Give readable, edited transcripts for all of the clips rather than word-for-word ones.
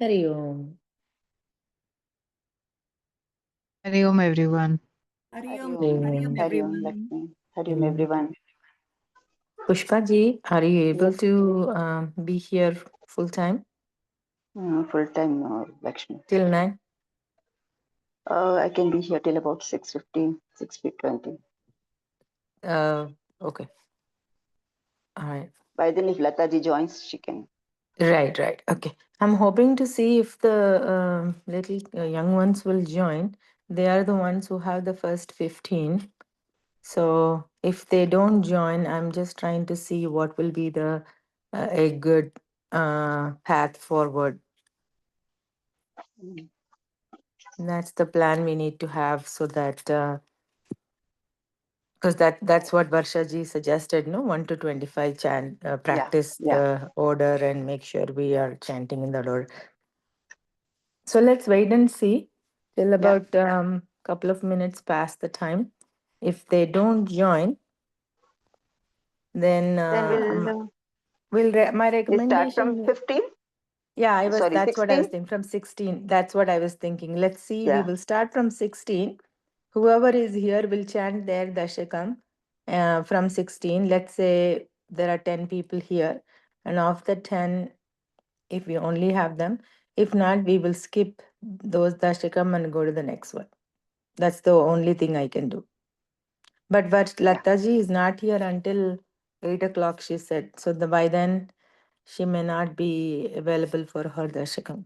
Hari Om. Hari Om, everyone. Hari Om, Hari everyone. Lakshmi. Hari Om, everyone. Pushpa ji, are you able to be here full time Full time, Lakshmi. till 9? I can be here till about 6:15, 6:20. Okay. All right. By then, if Lata ji joins, she can. Right. Okay. I'm hoping to see if the little young ones will join. They are the ones who have the first 15. So if they don't join, I'm just trying to see what will be the a good path forward. Mm. That's the plan we need to have so that because that's what Varsha ji suggested, no? 1 to 25 chant practice the order and make sure we are chanting in that order. So let's wait and see till about couple of minutes past the time. If they don't join, then my recommendation start from 15. Yeah, that's 16? what I was thinking. From 16. That's what I was thinking. Let's see, we Yeah. will start from 16. Whoever is here will chant their Dashakam from 16. Let's say there are 10 people here. And of the 10, if we only have them, if not, we will skip those Dashakam and go to the next one. That's the only thing I can do. But Lataji is not here until 8 o'clock, she said. So by then, she may not be available for her Dashakam.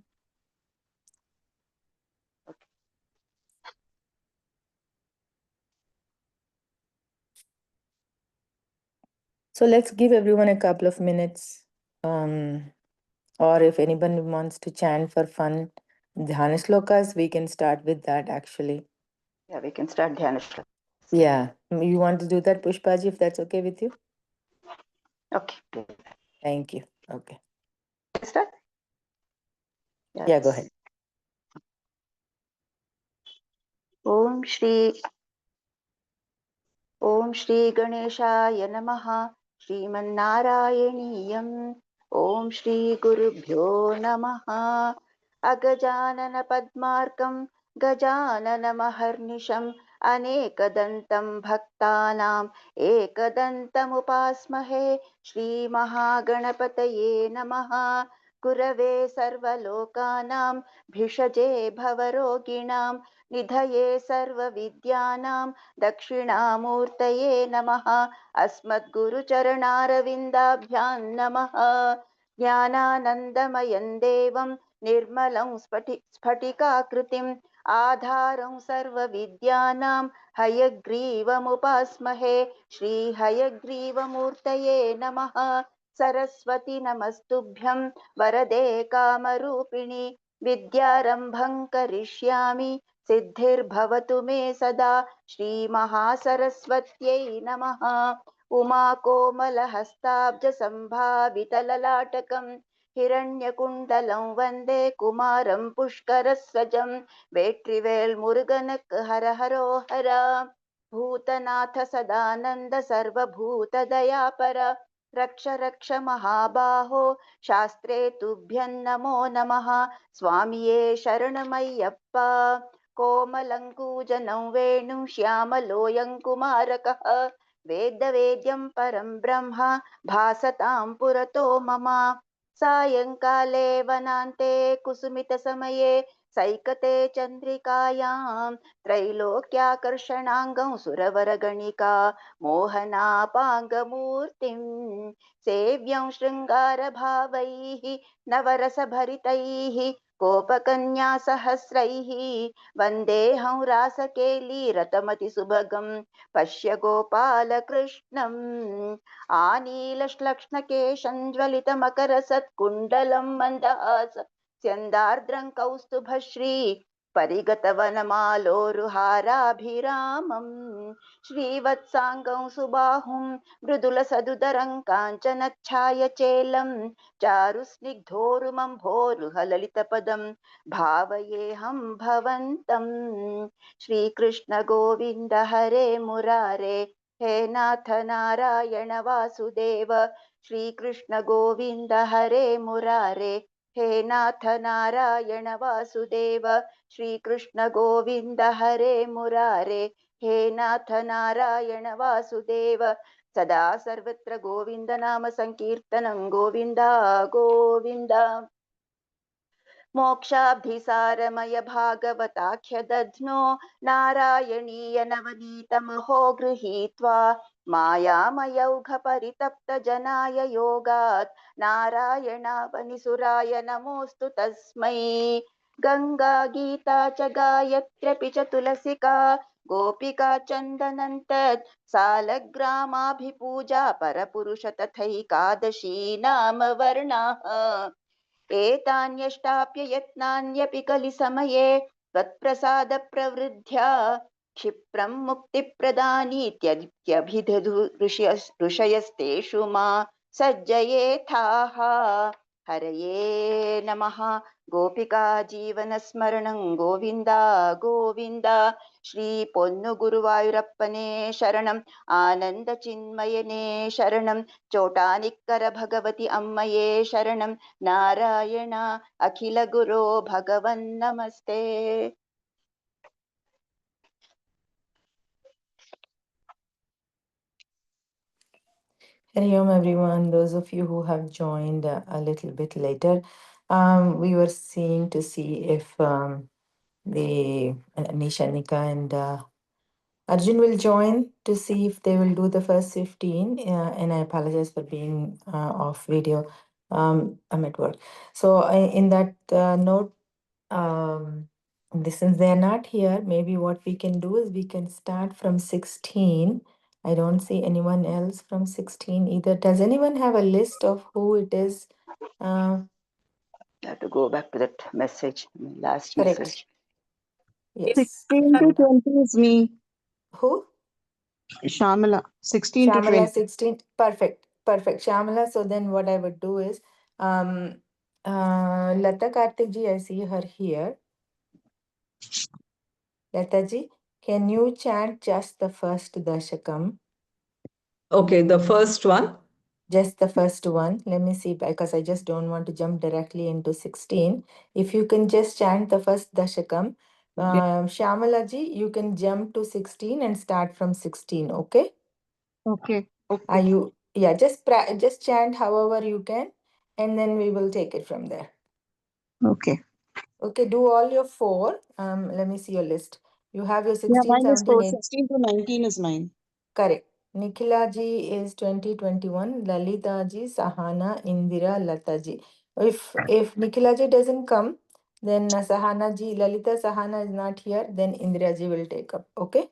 So let's give everyone a couple of minutes. Or if anyone wants to chant for fun, Dhyana Shlokas, we can start with that actually. Yeah, we can start Dhyana Shlokas. Yeah. You want to do that, Pushpaji, if that's okay with you? Okay. Thank you. Okay. Start? Yeah, go ahead. Om Shri Ganeshaye Namaha Srimannarayaniyam Om Shri Gurubhyo Namaha Agajanana Padmarkam Gajanana Maharnisham Anekadantam Bhaktanam Ekadantam Upasmahe Shri Mahaganapataye Namaha Gurave Sarvalokanam Bhishaje Bhavaroginam Nidhaye Sarvavidyanam Dakshinamurtaye Namaha Asmadgurucharanarvindabhyan Namaha Jnananandamayan Devam Nirmalam Sphatikakritim Adharam Sarvavidyanam Hayagrivam Shri Hayagriva Namaha Saraswati Namastubhyam Varade Kamarupini Vidyarambham Karishyami सिद्धिर्भवतु मे सदा श्रीमहासरस्वत्यै नमः उमाकोमलहस्ताब्जसम्भावितललाटकं हिरण्यकुण्डलं वन्दे कुमारं पुष्करस्वजं वेट्रिवेल् मुरुगनक् हर हरो हर भूतनाथ सदानन्द सर्वभूतदयापर रक्ष रक्ष महाबाहो शास्त्रे तुभ्यं नमो नमः स्वामिये शरणमय्यप्पा कोमलङ्कूजनं वेणुं श्यामलोऽयं कुमारकः वेदवेद्यं परं ब्रह्म भासतां पुरतो मम सायङ्काले वनान्ते कुसुमितसमये सैकते चन्द्रिकायां त्रैलोक्याकर्षणाङ्गं सुरवरगणिका मोहनापाङ्गमूर्तिं सेव्यं शृङ्गारभावैः नवरसभरितैः गोपकन्यासहस्रैः वन्देऽहं रासकेलीरतमतिसुभगं पश्य गोपालकृष्णम् आनीलश्लक्ष्णकेशं ज्वलितमकरसत्कुण्डलं मन्दहास स्यन्दार्द्रं कौस्तुभश्री परिगतवनमालोरुहाराभिरामं श्रीवत्साङ्गं सुबाहुं मृदुलसदुदरं काञ्चनच्छायचेलं चारुस्निग्धोरुमं भोरुहललितपदं भावयेऽहं भवन्तं श्रीकृष्ण गोविन्द हरे मुरारे हे नाथ नारायण वासुदेव श्रीकृष्ण गोविन्द हरे मुरारे हे नाथ नारायण वासुदेव श्रीकृष्ण गोविन्द हरे मुरारे हे नाथ नारायण वासुदेव सदा सर्वत्र गोविन्द नाम संकीर्तनं गोविन्द गोविन्द मोक्षाब्धिसारमय भागवताख्य दध्नो नारायणीय नवनीतमहो गृहीत्वा मायामयौघ परितप्त जनाय योगात् नारायणावनिसुराय नमोऽस्तु तस्मै गंगा गीता च गायत्र्यपि च तुलसिका गोपिका चन्दनं तत् सालग्रामाभिपूजा परपुरुष तथैकादशी नाम वर्णाः एतान्यष्टाप्य यत्नान्यपि कलिसमये त्वत्प्रसादप्रवृद्ध्या क्षिप्रं मुक्तिप्रदानीत्यभिदधु ऋषयस्तेषु मा सज्जयेथाः हरये नमः गोपिका जीवनस्मरणं गोविन्द गोविन्द श्री पोन्नु गुरुवायुरप्पने शरणं आनंद चिन्मयने शरणं चोटानिक्कर भगवति अम्मये शरणं नारायण अखिल गुरो भगवन् नमस्ते। Hari Om everyone, those of you who have joined a little bit later, we were seeing to see if the Nishanika and Arjun will join to see if they will do the first 15, and I apologize for being off video. I'm at work. So in that note, since they are not here, maybe what we can do is we can start from 16. I don't see anyone else from 16 either. Does anyone have a list of who it is? I have to go back to that message, last Correct. message. Yes. 16 to 20 is me, Who? Shamala. 16 to Shamala 20. 16. Perfect. Perfect. Shamala. So then what I would do is, Lata Karthik ji, I see her here. Lata ji, can you chant just the first dashakam? Okay, the first one. Just the first one. Let me see, because I just don't want to jump directly into 16. If you can just chant the first dashakam, Shamala ji, you can jump to 16 and start from 16, okay? Okay. Are Okay. you, yeah, just chant however you can, and then we will take it from there. Okay. Okay, do all your 4. Let me see your list. You have your Yeah, 16, mine is 4. 17, 16 to 19 is mine. correct. Nikhila ji is 2021. Lalita ji, Sahana, Indira, Lata ji. If Nikhila ji doesn't come, then Sahana ji, Lalita Sahana is not here, then Indira ji will take up. Okay?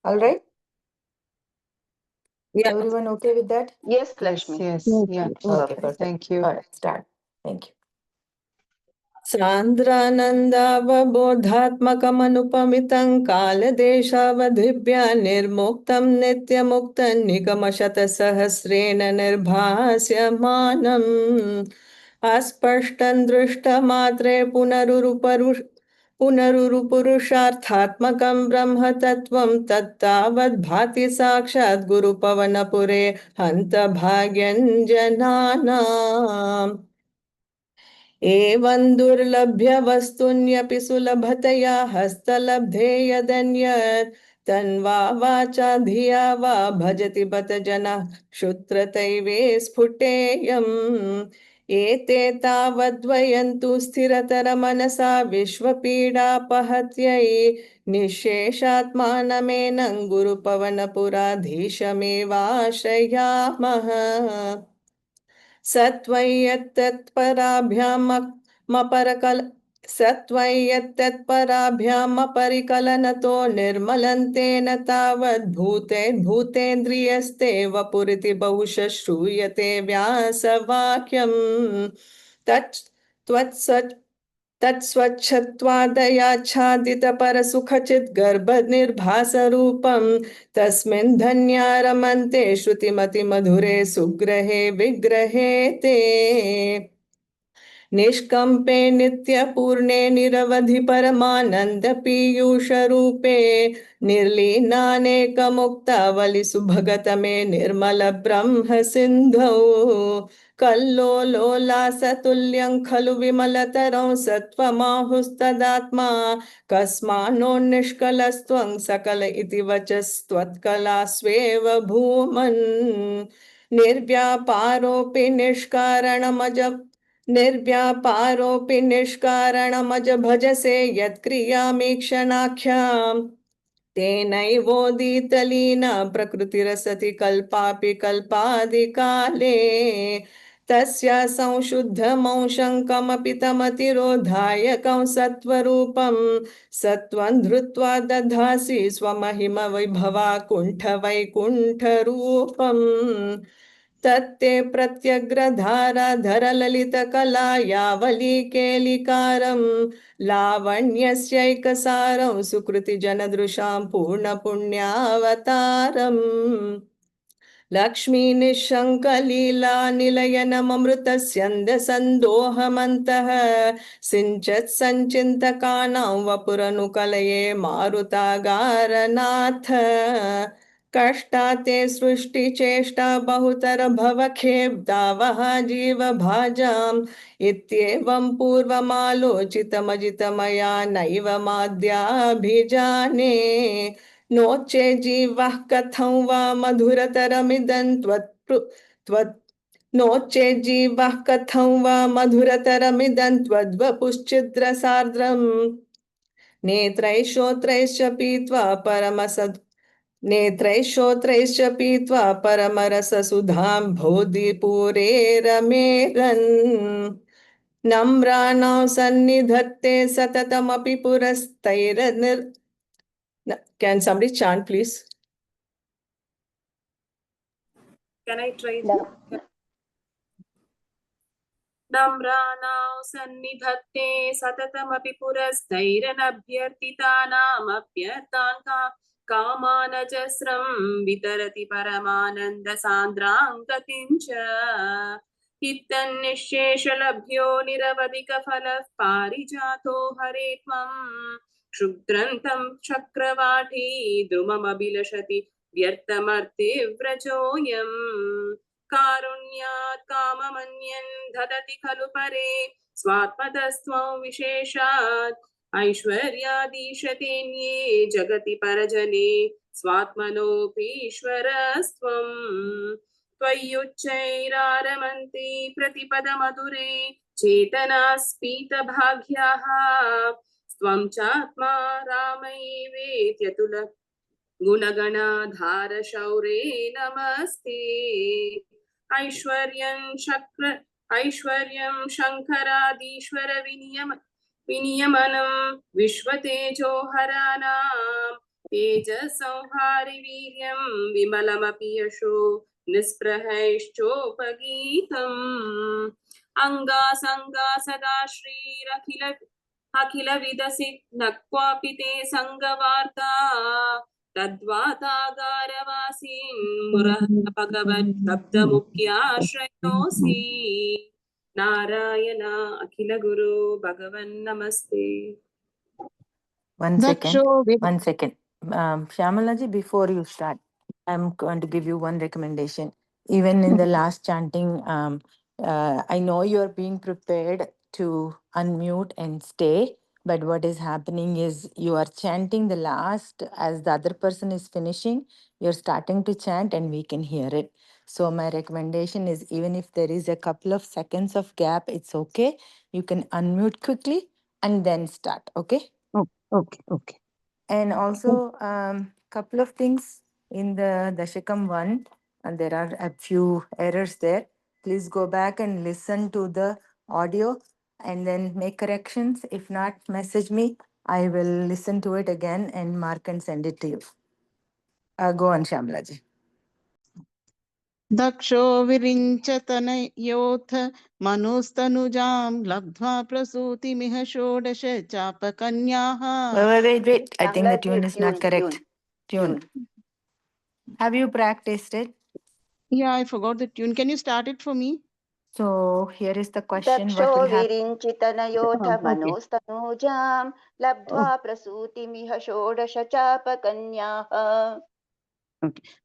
All right? Yeah. Everyone okay with that? Yes, Yes, Lakshmi. yes, Yes, yeah. yes. Okay, Perfect. perfect. Thank you. All right, start. Thank you. सान्द्रानन्दावबोधात्मकमनुपमितं कालदेशावधिभ्या निर्मुक्तं नित्यमुक्तं निगमशतसहस्रेण निर्भास्यमानम् अस्पष्टं दृष्टमात्रे पुनरुरुपुरुषार्थात्मकं ब्रह्मतत्त्वं तत्तावद्भाति साक्षात् गुरुपवनपुरे हन्तभाग्यं जनानाम् एवं दुर्लभ्य वस्तुन्यपि सुलभतया हस्तलब्धे यदन्यत् तन्वा वाचा धिया वा भजति बत जनः क्षुत्रतैवे स्फुटेयम् एते तावद्वयन्तु स्थिरतरमनसा विश्वपीडापहत्यै निःशेषात्मानमेनं गुरुपवनपुराधीशमेवाश्रयामः सत्त्वय्यत्तत्पराभ्यामपरिकलनतो निर्मलन्तेन तावद्भूतेन्द्रियस्ते वपुरिति बहुशः श्रूयते व्यासवाक्यम् तत्स्वच्छत्वादयाच्छादितपरसुखचिद्गर्भनिर्भासरूपं तस्मिन् धन्या रमन्ते श्रुतिमतिमधुरे सुग्रहे विग्रहे ते निष्कम्पे नित्यपूर्णे निरवधि परमानन्द पीयूषरूपे निर्लीनानेकमुक्तावलिसुभगत मे निर्मल ब्रह्म सिन्धौ कल्लोलोलासतुल्यं खलु विमलतरं सत्त्वमाहुस्तदात्मा कस्मान्नो निष्कलस्त्वं सकल इति वचस्त्वत्कलास्वेव भूमन् निर्व्यापारोऽपि निष्कारणमज भजसे यत्क्रियामीक्षणाख्याम् तेनैवोदितलीना प्रकृतिरसति कल्पापि कल्पादिकाले तस्या संशुद्धमंशङ्कमपि तमतिरोधायकं सत्त्वरूपं सत्त्वं धृत्वा दधासि स्वमहिम वैभवा कुण्ठवैकुण्ठरूपम् तत्ते प्रत्यग्रधाराधरललितकलायावलीकेलिकारं लावण्यस्यैकसारं सुकृतिजनदृशां पूर्णपुण्यावतारम् लक्ष्मीनिःशङ्कलीलानिलयनममृतस्यन्दसन्दोहमन्तः सिञ्चत् सञ्चिन्तकानां वपुरनुकलये मारुतागारनाथ कष्टाते सृष्टिचेष्टा बहुतर भवखेब्दावः जीवभाजाम् इत्येवं पूर्वमालोचितमजितमया नैव माद्याभिजाने नोचे जीवः कथं वा मधुरतरमिदं नोचे जीवः कथं वा मधुरतरमिदं त्वद्वपुश्चिद्रसार्द्रम् नेत्रैः श्रोत्रैश्च पीत्वा परमरससुधां बोधिपूरे रमेरन् नम्राणां सन्निधत्ते सततमपि Can somebody chant, please? Can I try? Yeah. नम्राणां सन्निधत्ते सततमपि पुरस्तैरनभ्यर्थितानामभ्यर्थान् कामानजस्रं वितरति परमानन्दसान्द्रां गतिं च इत्तन्निःशेषलभ्यो निरवधिकफलः पारिजातो हरे त्वं क्षुद्रन्तं चक्रवाटी द्रुममभिलषति व्यर्थमर्तिव्रजोऽयम् कारुण्यात् काममन्यन् ददति खलु परे स्वात्मतस्त्वं विशेषात् ऐश्वर्यादीशतेऽन्ये जगति परजने स्वात्मनोऽपीश्वरस्त्वम् त्वय्युच्चैरारमन्ति प्रतिपदमधुरे चेतनास्फीतभाग्याः त्वं चात्मा रामैवेत्यतुल गुणगणाधारशौरे नमस्ते ऐश्वर्यं शङ्करादीश्वर विनियमनं विश्वतेजोहराणां तेजसंहारि वीर्यं विमलमपि यशो निःस्पृहैश्चोपगीतम् अङ्गासङ्गा सदा अखिल विदसि न क्वापि ते सङ्गवार्ता तद्वातागारवासीन् मुरः भगवन् शब्दमुख्याश्रयोऽसि नारायण अखिल गुरु भगवन् नमस्ते. One second. Shyamalaji, before you start, I'm going to give you one recommendation. Even in the last chanting, I know you're being prepared to unmute and stay, but what is happening is you are chanting the last as the other person is finishing, you're starting to chant and we can hear it. So my recommendation is even if there is a couple of seconds of gap, it's okay. You can unmute quickly and then start, okay? Okay. And also, couple of things in the Dashakam 1, and there are a few errors there. Please go back and listen to the audio and then make corrections. If not, message me. I will listen to it again and mark and send it to you. Go on, Shyamalaji. दक्षो विरिञ्चतनयोऽथ मनुस्तनुजां लब्ध्वा प्रसूतिमिह षोडश चापकन्याः. Wait. I think the tune is not correct. Tune. Have you practiced it? Yeah, I forgot the tune. Can you start it for me? So here is the question, दक्षो what will happen? विरिञ्चितनयोऽथ okay. मनोस्तनूजां लब्ध्वा प्रसूतिमिह षोडश चापकन्याः.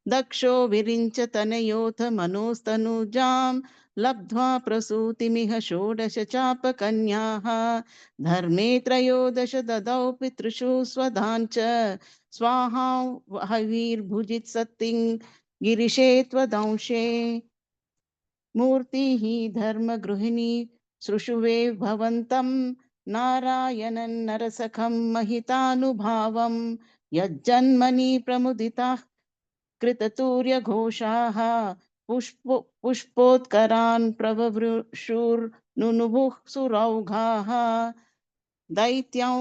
दक्षो विरिञ्च तनयोऽथ मनोस्तनुजां लब्ध्वा प्रसूतिमिह षोडश चापकन्याः. धर्मे त्रयोदश ददौ पितृषु स्वधाञ्च स्वाहा हविर्भुजित् सत्तिं गिरिशे त्वदंशे. मूर्तिः धर्मगृहिणी सृषुवे भवन्तं नारायणं नरसखं महितानुभावं. यज्जन्मनि प्रमुदिताः कृततूर्यघोषाः पुष्पोत्करान् प्रववृषुर्नुनुभुः सुरौघाः. दैत्यं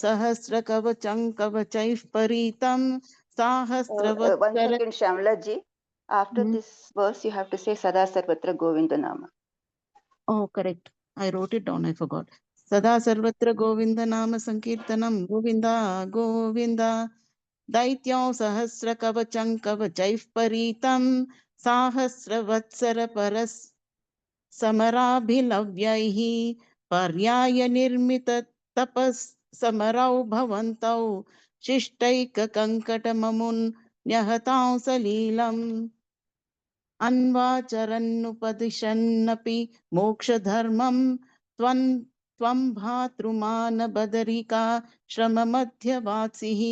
सहस्रकवचं कवचैः परीतं One साहस्रवत्सर. second, Shamla ji. After Hmm. this verse, you have to say Sada Sarvatra Govinda Nama. Oh, correct. I wrote it down. I forgot. Sada sarvatra Govinda nama sankirtanam Govinda Govinda. Daityam sahasra kavacham kavachaif paritam sahasravatsara paras samarabhilavyaihi paryaya nirmita tapas samarau bhavantau shishtaika kankatamamun nyahatam salilam. अन्वाचरन्नुपदिशन्नपि मोक्षधर्मं त्वं भातृमानबदरिका श्रममध्यवासिः.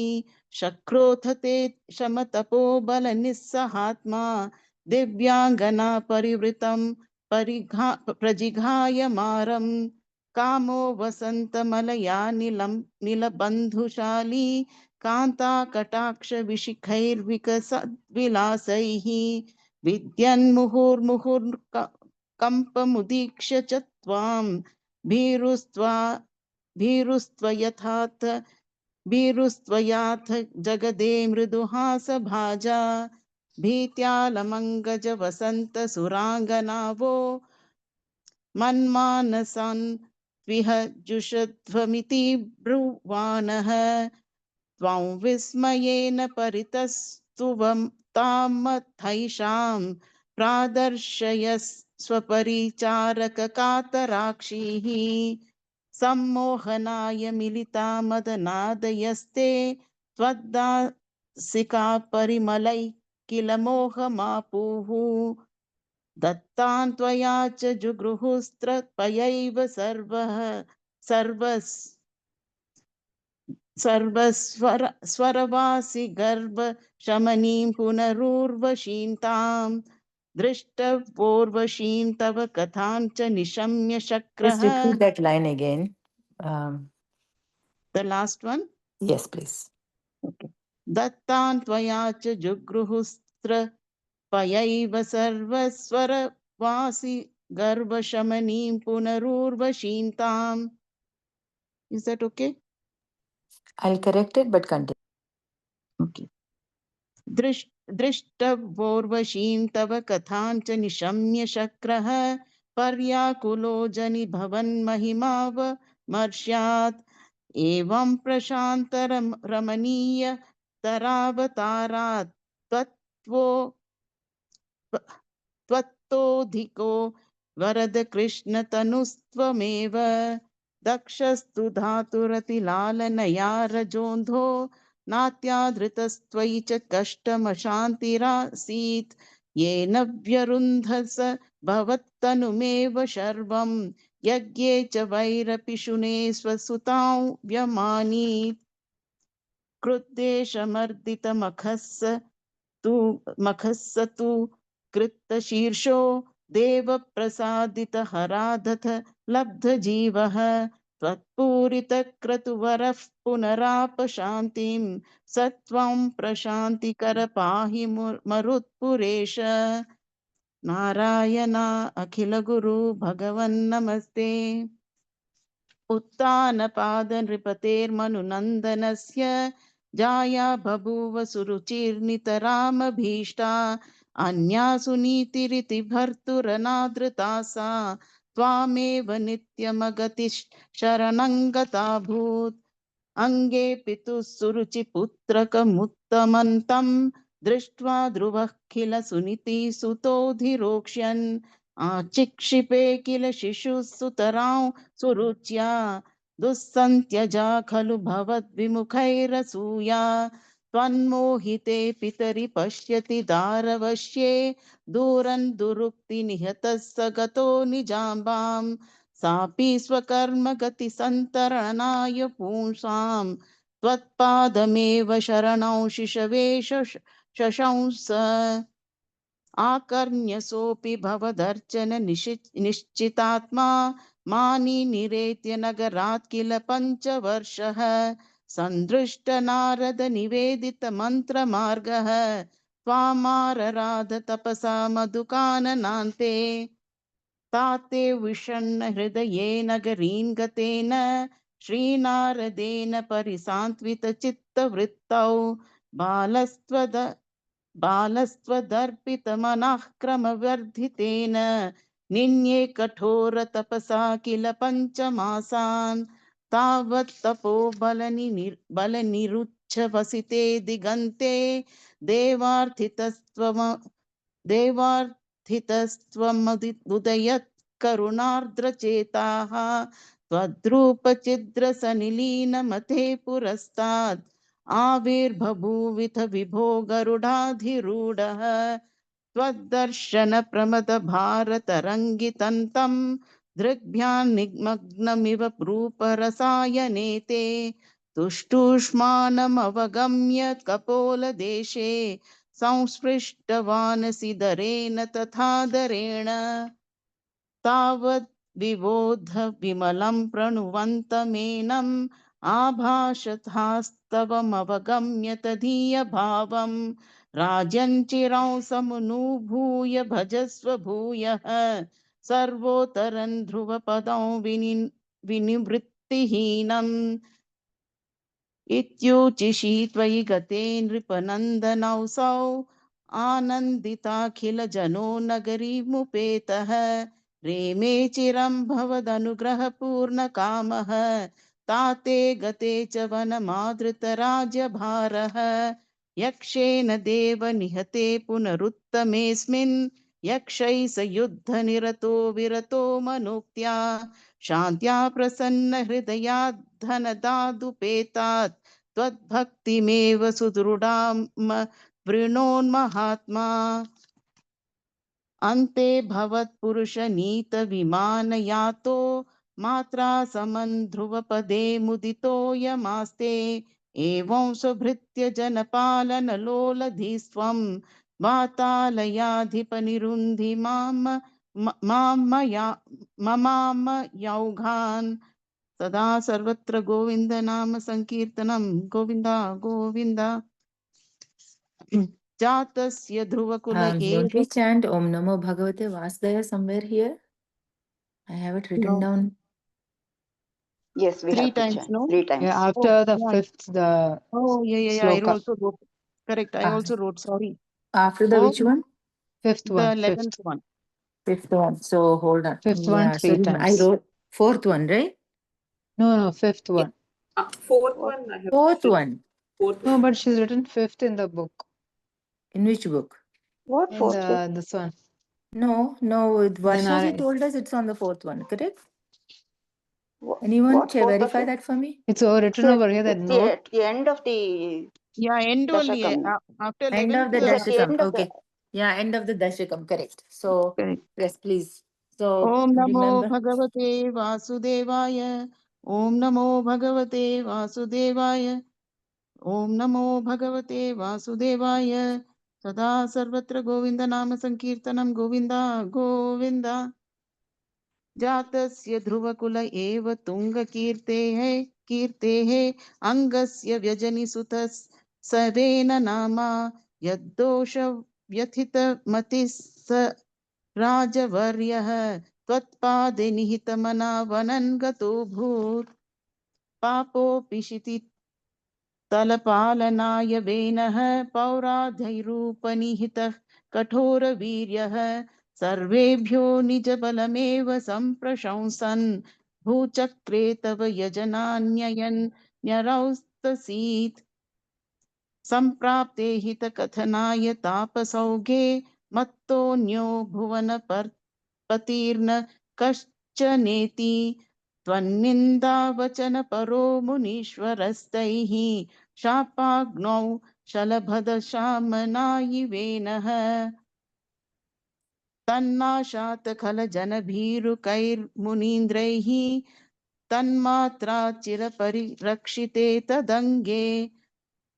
शक्रोथ ते शमतपोबलनिस्सहात्मा दिव्याङ्गना परिवृतं प्रजिघायमारं. कामो वसन्तमलया नीलबन्धुशाली कान्ताकटाक्षविशिखैर्विकसद्विलासैः. विद्यन्मुहुर्मुहुर्कम्पमुदीक्ष्य च त्वां भीरुस्त्वयाथ जगदे मृदुहासभाजा. भीत्यालमङ्गज वसन्त सुराङ्गनावो मन्मानसान् विह जुषध्वमिति ब्रुवाणः. त्वां विस्मयेन परितस्तुवं तामथैषां प्रादर्शयस्वपरिचारककातराक्षीः. सम्मोहनाय मिलिता मदनादयस्ते त्वद्दासिका परिमलै किल मोहमापुः. दत्तान् त्वया च जुगृहुस्त्रपयैव स्वरवासि गर्भ शमनीं पुनरुर्वशीं दृष्टवोर्वशीं तव कथां च निशम्य Just शक्रः. repeat that line again. The last one. Yes, please. Okay. दत्तान् त्वया च जुगृहुस्त्रपयैव सर्वस्वरवासि गर्भशमनीं पुनरुर्वशीं. Is that okay? I'll correct it, but continue. Okay. दृष्टवोर्वशीं तव कथां च निशम्य शक्रः पर्याकुलो जनि भवन्महिमावमर्ष्यात्. एवं प्रशान्तरमणीय तरावतारात् त्वत्तोधिको वरद कृष्णतनुस्त्वमेव. दक्षस्तु धातुरतिलालनया रजोन्धो नात्यादृतस्त्वयि च कष्टमशान्तिरासीत्. येन व्यरुन्धस भवत्तनुमेव शर्वं यज्ञे च वैरपिशुने स्वसुतां व्यमानीत्. क्रुद्धेशमर्दितमखस्स तु कृत्तशीर्षो देवप्रसादितहराधथ लब्धजीवः. त्वत्पूरितक्रतुवरः पुनरापशान्तिं सत्वं प्रशान्तिकर पाहि मरुत्पुरेश. नारायणा अखिलगुरु भगवन्नमस्ते. उत्तानपादनृपतेर्मनुनन्दनस्य जाया बभूव सुरुचिर्नितरामभीष्टा. अन्या सुनीतिरिति भर्तुरनादृता सा त्वामेव नित्यमगतिशरणं गताभूत्. अङ्गे पितुः सुरुचिपुत्रकमुत्तमन्तं दृष्ट्वा ध्रुवः किल सुनीतिसुतोऽधिरोक्ष्यन्. चिक्षिपे किल शिशुः सुतरां सुरुच्या दुस्सन्त्यजा खलु भवद्विमुखैरसूया त्वन्मोहिते पितरि पश्यति दारवश्ये दूरन् दुरुक्ति निहतः स गतो निजाम्बां सापि स्वकर्म गति सन्तरणाय पुंसां त्वत्पादमेव शरणौ शिशवे शशंस आकर्ण्यसोऽपि भवदर्चन निश्चितात्मा मानी निरेत्य नगरात् किल पञ्चवर्षः सन्दृष्ट नारद निवेदित मन्त्रमार्गः त्वामारराध तपसा मधुकाननान्ते ताते विषण्ण हृदये नगरीं गतेन श्रीनारदेन परिसान्त्वित चित्तवृत्तौ बालस्त्वदर्पितमनः क्रमवर्धितेन निन्ये कठोर तपसा किल पञ्चमासान् तावत् तपो बलनिरुच्छ वसिते दिगन्ते देवार्थितस्त्वमुदयत् करुणार्द्रचेताः त्वद्रूपचिद्रसनिलीनमते पुरस्तात् आविर्बभूविथ विभो गरुडाधिरूढः त्वद्दर्शन प्रमद भारतरङ्गितन्तं दृग्भ्यान्निमग्नमिव रूपरसायनेते तुष्टुष्मानमवगम्य कपोलदेशे संस्पृष्टवान् सिदरेण तथा दरेण तावद् विबोध विमलं प्रणुवन्तमेनम् आभाषथास्तवमवगम्य तदीयभावं राजञ्चिरं समनुभूय भजस्व भूयः सर्वोत्तरं ध्रुवपदं विनिवृत्तिहीनम् इत्युचिषि त्वयि गते नृपनन्दनौसौ आनन्दिताखिल जनो नगरीमुपेतः रेमे चिरं भवदनुग्रहपूर्णकामः ताते गते च वनमादृतराज्यभारः यक्षेण देव निहते पुनरुत्तमेऽस्मिन् यक्षैः स युद्धनिरतो विरतो मनोक्त्या शान्त्या प्रसन्न हृदयात् धनदादुपेतात् त्वद्भक्तिमेव सुदृढां वृणोन्महात्मा अन्ते भवत्पुरुषनीत विमानयातो मात्रा समन् ध्रुवपदे मुदितो यमास्ते एवं स्वभृत्य जनपालनलोलधिस्त्वं वातालयाधिपनिरुन्धि ममाम यौघान् सदा सर्वत्र गोविन्द नाम संकीर्तनं गोविन्द गोविन्द जातस्य ध्रुवकुल Don't we chant Om Namo Bhagavate Vasudevaya somewhere here? I have it written No. down. Yes, we Three have to times, chant. no? 3 times. Yeah, after the yeah. fifth, the Oh, yeah. I sloka. also wrote. Correct. I Ah. also wrote. Sorry. After the Oh, which one? Fifth The one, 11th fifth. one. Fifth one. So hold on. Fifth one, Yeah, so 3 I times. wrote fourth one, right? No, fifth one. Fourth one I have Fourth written. one. Fourth No, one. but she's written fifth in the book. In which book? What In fourth? this one. No, Varsha ji I- told us it's on the fourth one, correct? What, Anyone what fourth verify of it? that for me? It's all written over here that It's note. at the end of the Yeah, end only. Dashakam. After End 11th. of the Yes, the Dashakam. end of the Okay. Yeah, end of the Dashakam, correct. So, Correct. yes, please. So, Om Namo remember. Bhagavate Vasudevaya. Om Namo Bhagavate Vasudevaya. Om Namo Bhagavate Vasudevaya. Sada Sarvatra Govinda Nama Sankirtanam Govinda Govinda. जातस्य ध्रुवकुल एव कीर्तेः अङ्गस्य व्यजनिसुतः seven नामा यद्दोष व्यथितमतिः स राजवर्यः त्वत्पादे निहितमना वनं गतोऽभूत् पापोऽपि तलपालनाय वेनः पौराधैरूपनिहितः कठोरवीर्यः सर्वेभ्यो निजबलमेव सम्प्रशंसन् भूचक्रे तव यजनान्ययन् न्यरौस्तसीत् सम्प्राप्ते हितकथनाय तापसौघे मत्तोऽन्यो पतिर्न कश्चनेति त्वन्निन्दावचनपरो मुनीश्वरस्तैः शापाग्नौ शलभदशामनायिवेनः तन्नाशात् खलजनभीरुकैर्मुनीन्द्रैः तन्मात्रा चिरपरिरक्षिते तदङ्गे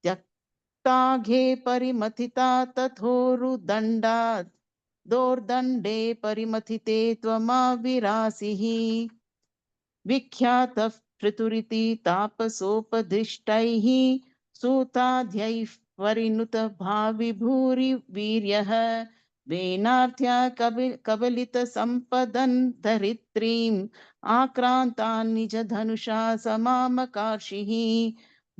त्यक्ताघे परिमथिता तथोरुदण्डात् दोर्दण्डे परिमथिते त्वमाविरासिः विख्यातः पृथुरिति तापसोपदिष्टैः सूताध्यैः परिनुत भाविभूरिवीर्यः वेनार्थ्या कबलितसम्पदन् धरित्रीम् आक्रान्तान् निजधनुषा समामकार्षिः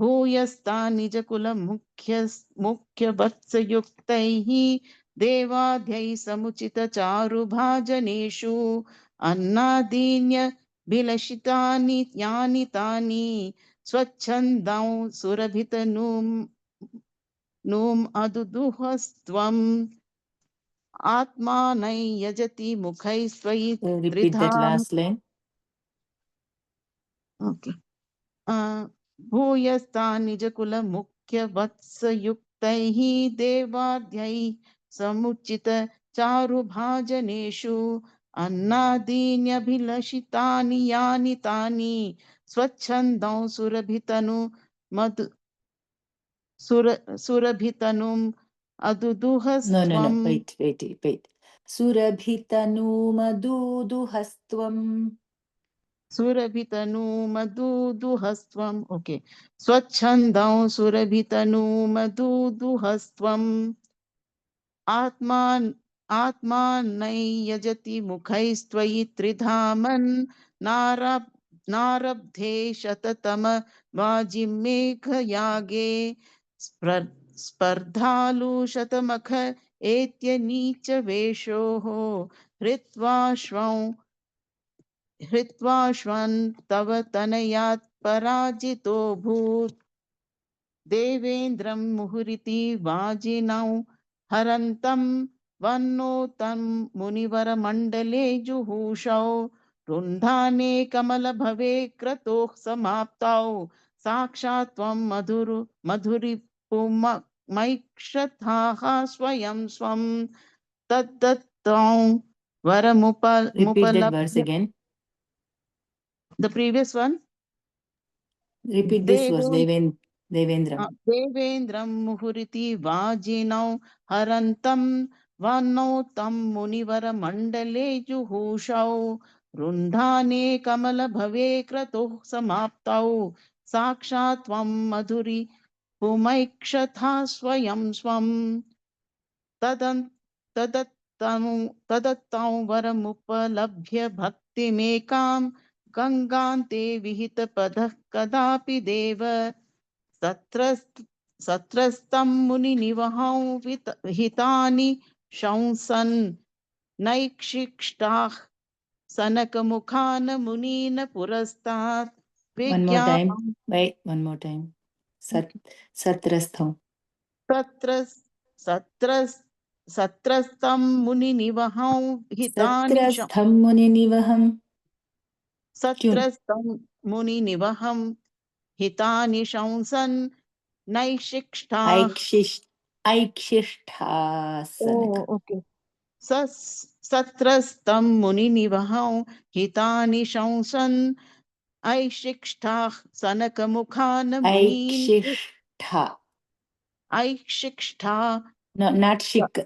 भूयस्तान् निजकुलमुख्यवत्सयुक्तैः देवाद्यैः समुचितचारुभाजनेषु अन्नादीन्यभिलषितानि यानि तानि स्वच्छन्दौ सुरभितनूम् अदुदुहस्त्वम् आत्मानै यजति मुखैः स्वयि Repeat that last line. Okay. भूयस्तान् निजकुलमुख्यवत्सयुक्तैः देवाद्यैः समुचित चारुभाजनेषु अन्नादीन्यभिलषितानि यानि तानि स्वच्छन्दौ सुरभितनु मधु सुरभितनुम् No. अदुदुहस्त्वम् Wait. Surabhitanumaduduhastvam. सुरभितनुमदुदुहस्त्वम् ओके स्वच्छन्दौ सुरभितनुमदुदुहस्त्वम् आत्मानै यजति मुखैस्त्वयि त्रिधामन् नारब्धे शततम वाजिमेघयागे स्पर्धालु शतमख एत्यनीच वेषोः हृत्वाश्वन् तव तनयात् पराजितो भूत् देवेन्द्रं मुहुरिति वाजिनौ हरन्तं वन्नो तं मुनिवरमण्डले जुहूषौ रुन्धाने कमलभवे क्रतोः समाप्तौ साक्षात् त्वं मधुरिपुमैक्षथाः स्वयं स्वं तद्दत्तौ Repeat that verse वरमुपलभ्य again. The previous one. Repeat this verse, Devendram. देवेन्द्रं मुहुरिति वाजिनौ हरन्तं वन्नो तं मुनिवरमण्डले जुहूषौ रुन्धाने कमलभवे क्रतुः समाप्तौ साक्षात् त्वं मधुरि पुमैक्षथा स्वयं स्वं तदत्तं वरमुपलभ्य भक्तिमेकां गङ्गान्ते विहितपदः कदापि देव सत्रस्तं मुनिनिवहौ हितानि शंसन् नैक्षिष्टाः सनकमुखान् मुनीन् पुरस्तात् One more time. Wait, one more time. Satrastham. सत्रस्तं मुनिनिवहौ हितानि Satrastham muninivaham. सत्रस्तं मुनिनिवहं हितानि शंसन् नैशिष्टाः Aikshishthasana. ओके सत्रस्तं मुनिनिवहौ हितानि शंसन् ऐशिष्टाः सनकमुखान् मुनीन् ऐशिष्ठा No, not shik.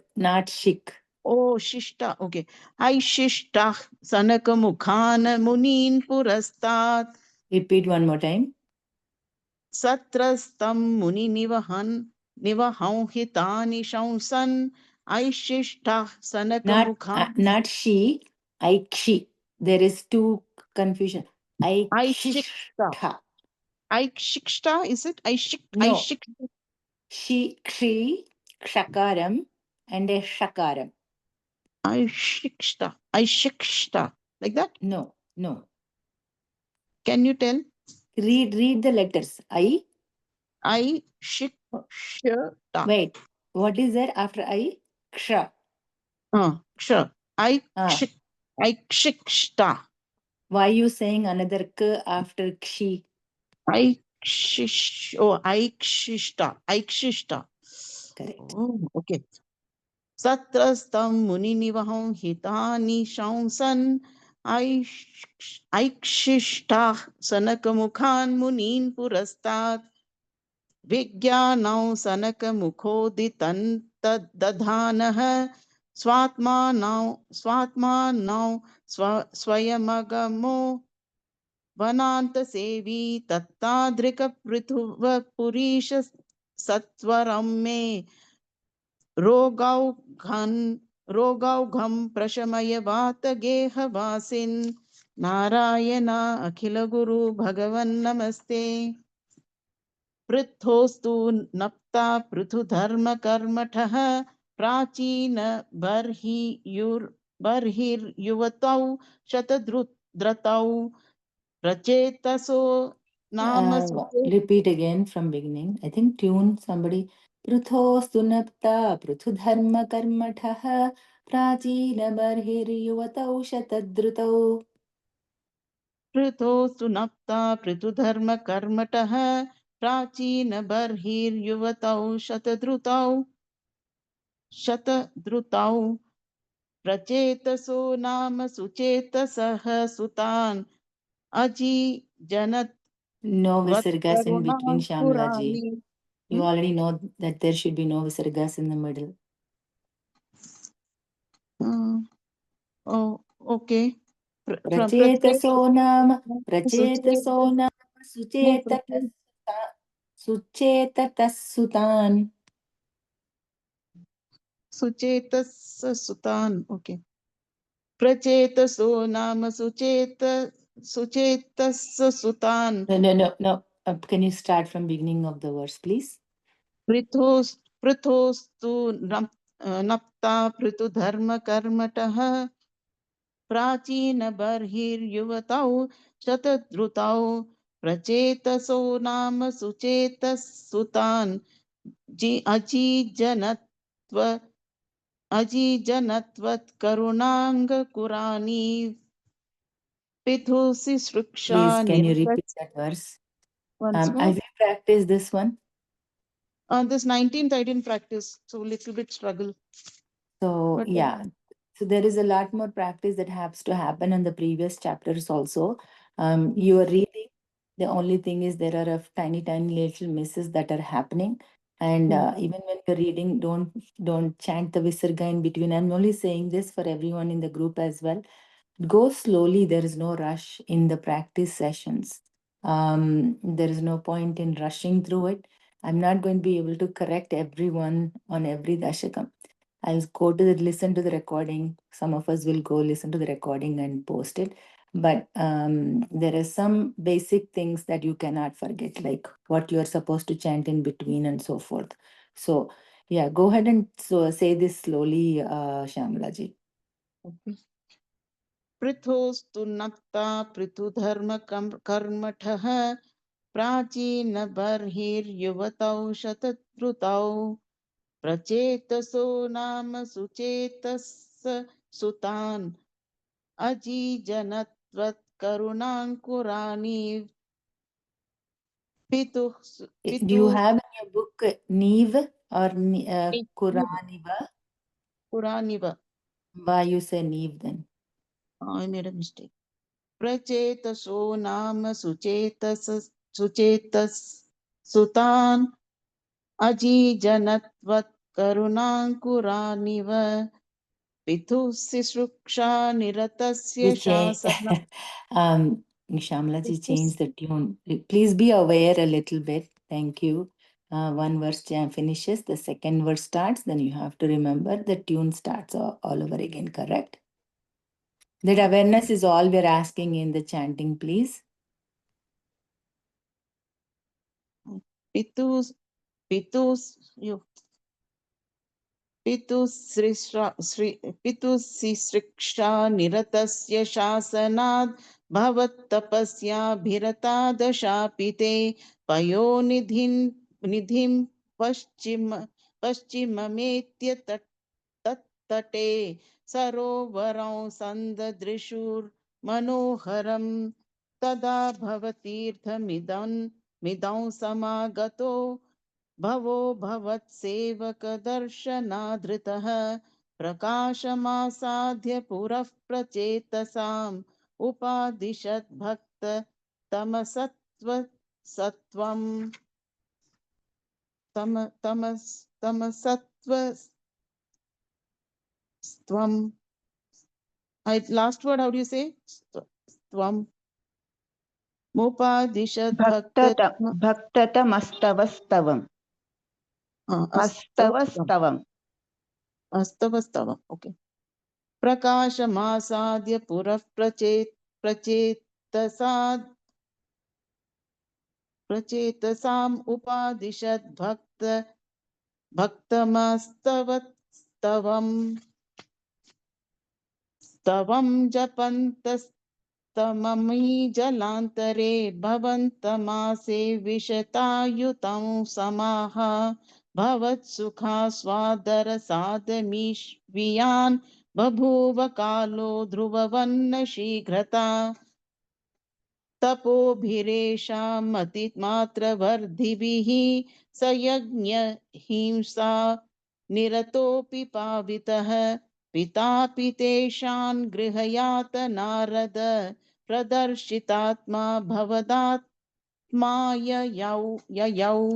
ओ शिष्टा ओके ऐशिष्टाः सनकमुखान् मुनीन् पुरस्तात् Repeat one more time. सत्रस्तं मुनिनिवहौ हितानि शंसन् ऐशिष्टाः सनकमुखान् Not she, Aikshi. There is two confusion. Aikshishta. Aikshikshta, is it? No. She, kshi, kshakaram, and a shakaram. Aikshikshta, like that? No. Can you tell? Read the letters. Aikshikshta. Wait, what is there after I? Ksha. Ksha. Aikshishta. Why you saying another k after kshi? Aikshishta. Correct. Oh, okay. Satrastam muninivaham hitani shamsan aikshishta sanakamukhan munin purastat Vigyanau sanakamukoditan tadadhanah swatmanau swayamagamo vananta sevi tattadrika prithuva purisha satvaram me रोगौघं प्रशमय वात गेह वासिन् नारायण अखिल गुरु भगवन् नमस्ते पृथोस्तु नप्ता पृथु धर्म कर्मठः प्राचीन बर्हिर्युवतौ शतद्रुतौ प्रचेतसो नाम Repeat again from beginning. I think tune somebody. Pruthostu napta pruthu karmatah prachina barhir shatadrutau. पृथोस्तु नप्ता पृथुधर्म कर्मटः प्राचीन बर्हिर्युवतौ शतद्रुतौ प्रचेतसो नाम सुचेतसः सुतान् अजीजनत् No visargas in between, Shamlaji. पुराणि You already know that there should be no visargas in the middle. Oh, okay. Prachetaso nama suchetatas sutan. Suchetas sutan. Okay. Prachetaso nama suchetas sutan. No. Can you start from beginning of the verse, please? पृथोस्तु नप्ता पृथु धर्म कर्मटः प्राचीन बर्हिर्युवतौ शतद्रुतौ प्रचेतसो नाम सुचेतसुतान् अजीजनत्वत् करुणाङ्गकुरानि पिथुसि सृक्षा Please, can you repeat that verse? Have you practiced this one? On this 19th, I didn't practice, so a little bit struggle. So, But, yeah. So there is a lot more practice that has to happen in the previous chapters also. You are reading. The only thing is there are tiny little misses that are happening. And even when you're reading, don't chant the visarga in between. I'm only saying this for everyone in the group as well. Go slowly. There is no rush in the practice sessions. There is no point in rushing through it. I'm not going to be able to correct everyone on every dashakam. I'll go to listen to the recording. Some of us will go listen to the recording and post it. But there are some basic things that you cannot forget, like what you are supposed to chant in between and so forth. So, yeah, go ahead and say this slowly, Shamlaji. Okay. पृथोस्तु नप्ता पृथुधर्म कर्मठः प्राचीन बर्हिर्युवतौ शतद्रुतौ प्रचेतसो नाम सुचेतस सुतान् अजीजनत्वत् करुणाङ्कुरानि Do you have in your book Neve or Kuraniva? Kuraniva. Why you say Neve then? I made a mistake. Prachetaso nama suchetas sutan ajijanatvat karunankuraniva pithusi sruksha niratasya shasana. Shamlaji changed the tune. Please be aware a little bit. Thank you. One verse finishes, the second verse starts, then you have to remember the tune starts all over again, correct? That awareness is all we're asking in the chanting, please. पितुसिसृक्षा निरतस्य शासनात् भवत्तपस्याभिरता दशापिते पयोनिधिं पश्चिममेत्य तटे सरोवरं सन्ददृशुर्मनोहरं तदा भवतीर्थमिदं समागतो भवो भवत्सेवकदर्शनाधृतः प्रकाशमासाद्य पुरः प्रचेतसाम् उपादिशत् भक्त तमसत्त्वम् तमसत्त्वम्. Last word, how do you say? Stvam. Mupadishat भक्ततमस्तवस्तवम् अस्तवस्तवम् Astavastavam. Okay. प्रकाशमासाद्य पुरः प्रचेतसाम् उपादिशत् भक्तमस्तवस्तवम् स्तवं जपन्तस्तममी जलान्तरे भवन्तमासे विशतायुतं समाः भवत्सुखास्वादरसादमीश्वियान् बभूव कालो ध्रुववन्न शीघ्रता तपोभिरेषामतिमात्रवर्धिभिः स यज्ञ हिंसा निरतोऽपि पावितः पितापि तेषान् गृहयात नारद प्रदर्शितात्मा भवदात्मा ययौ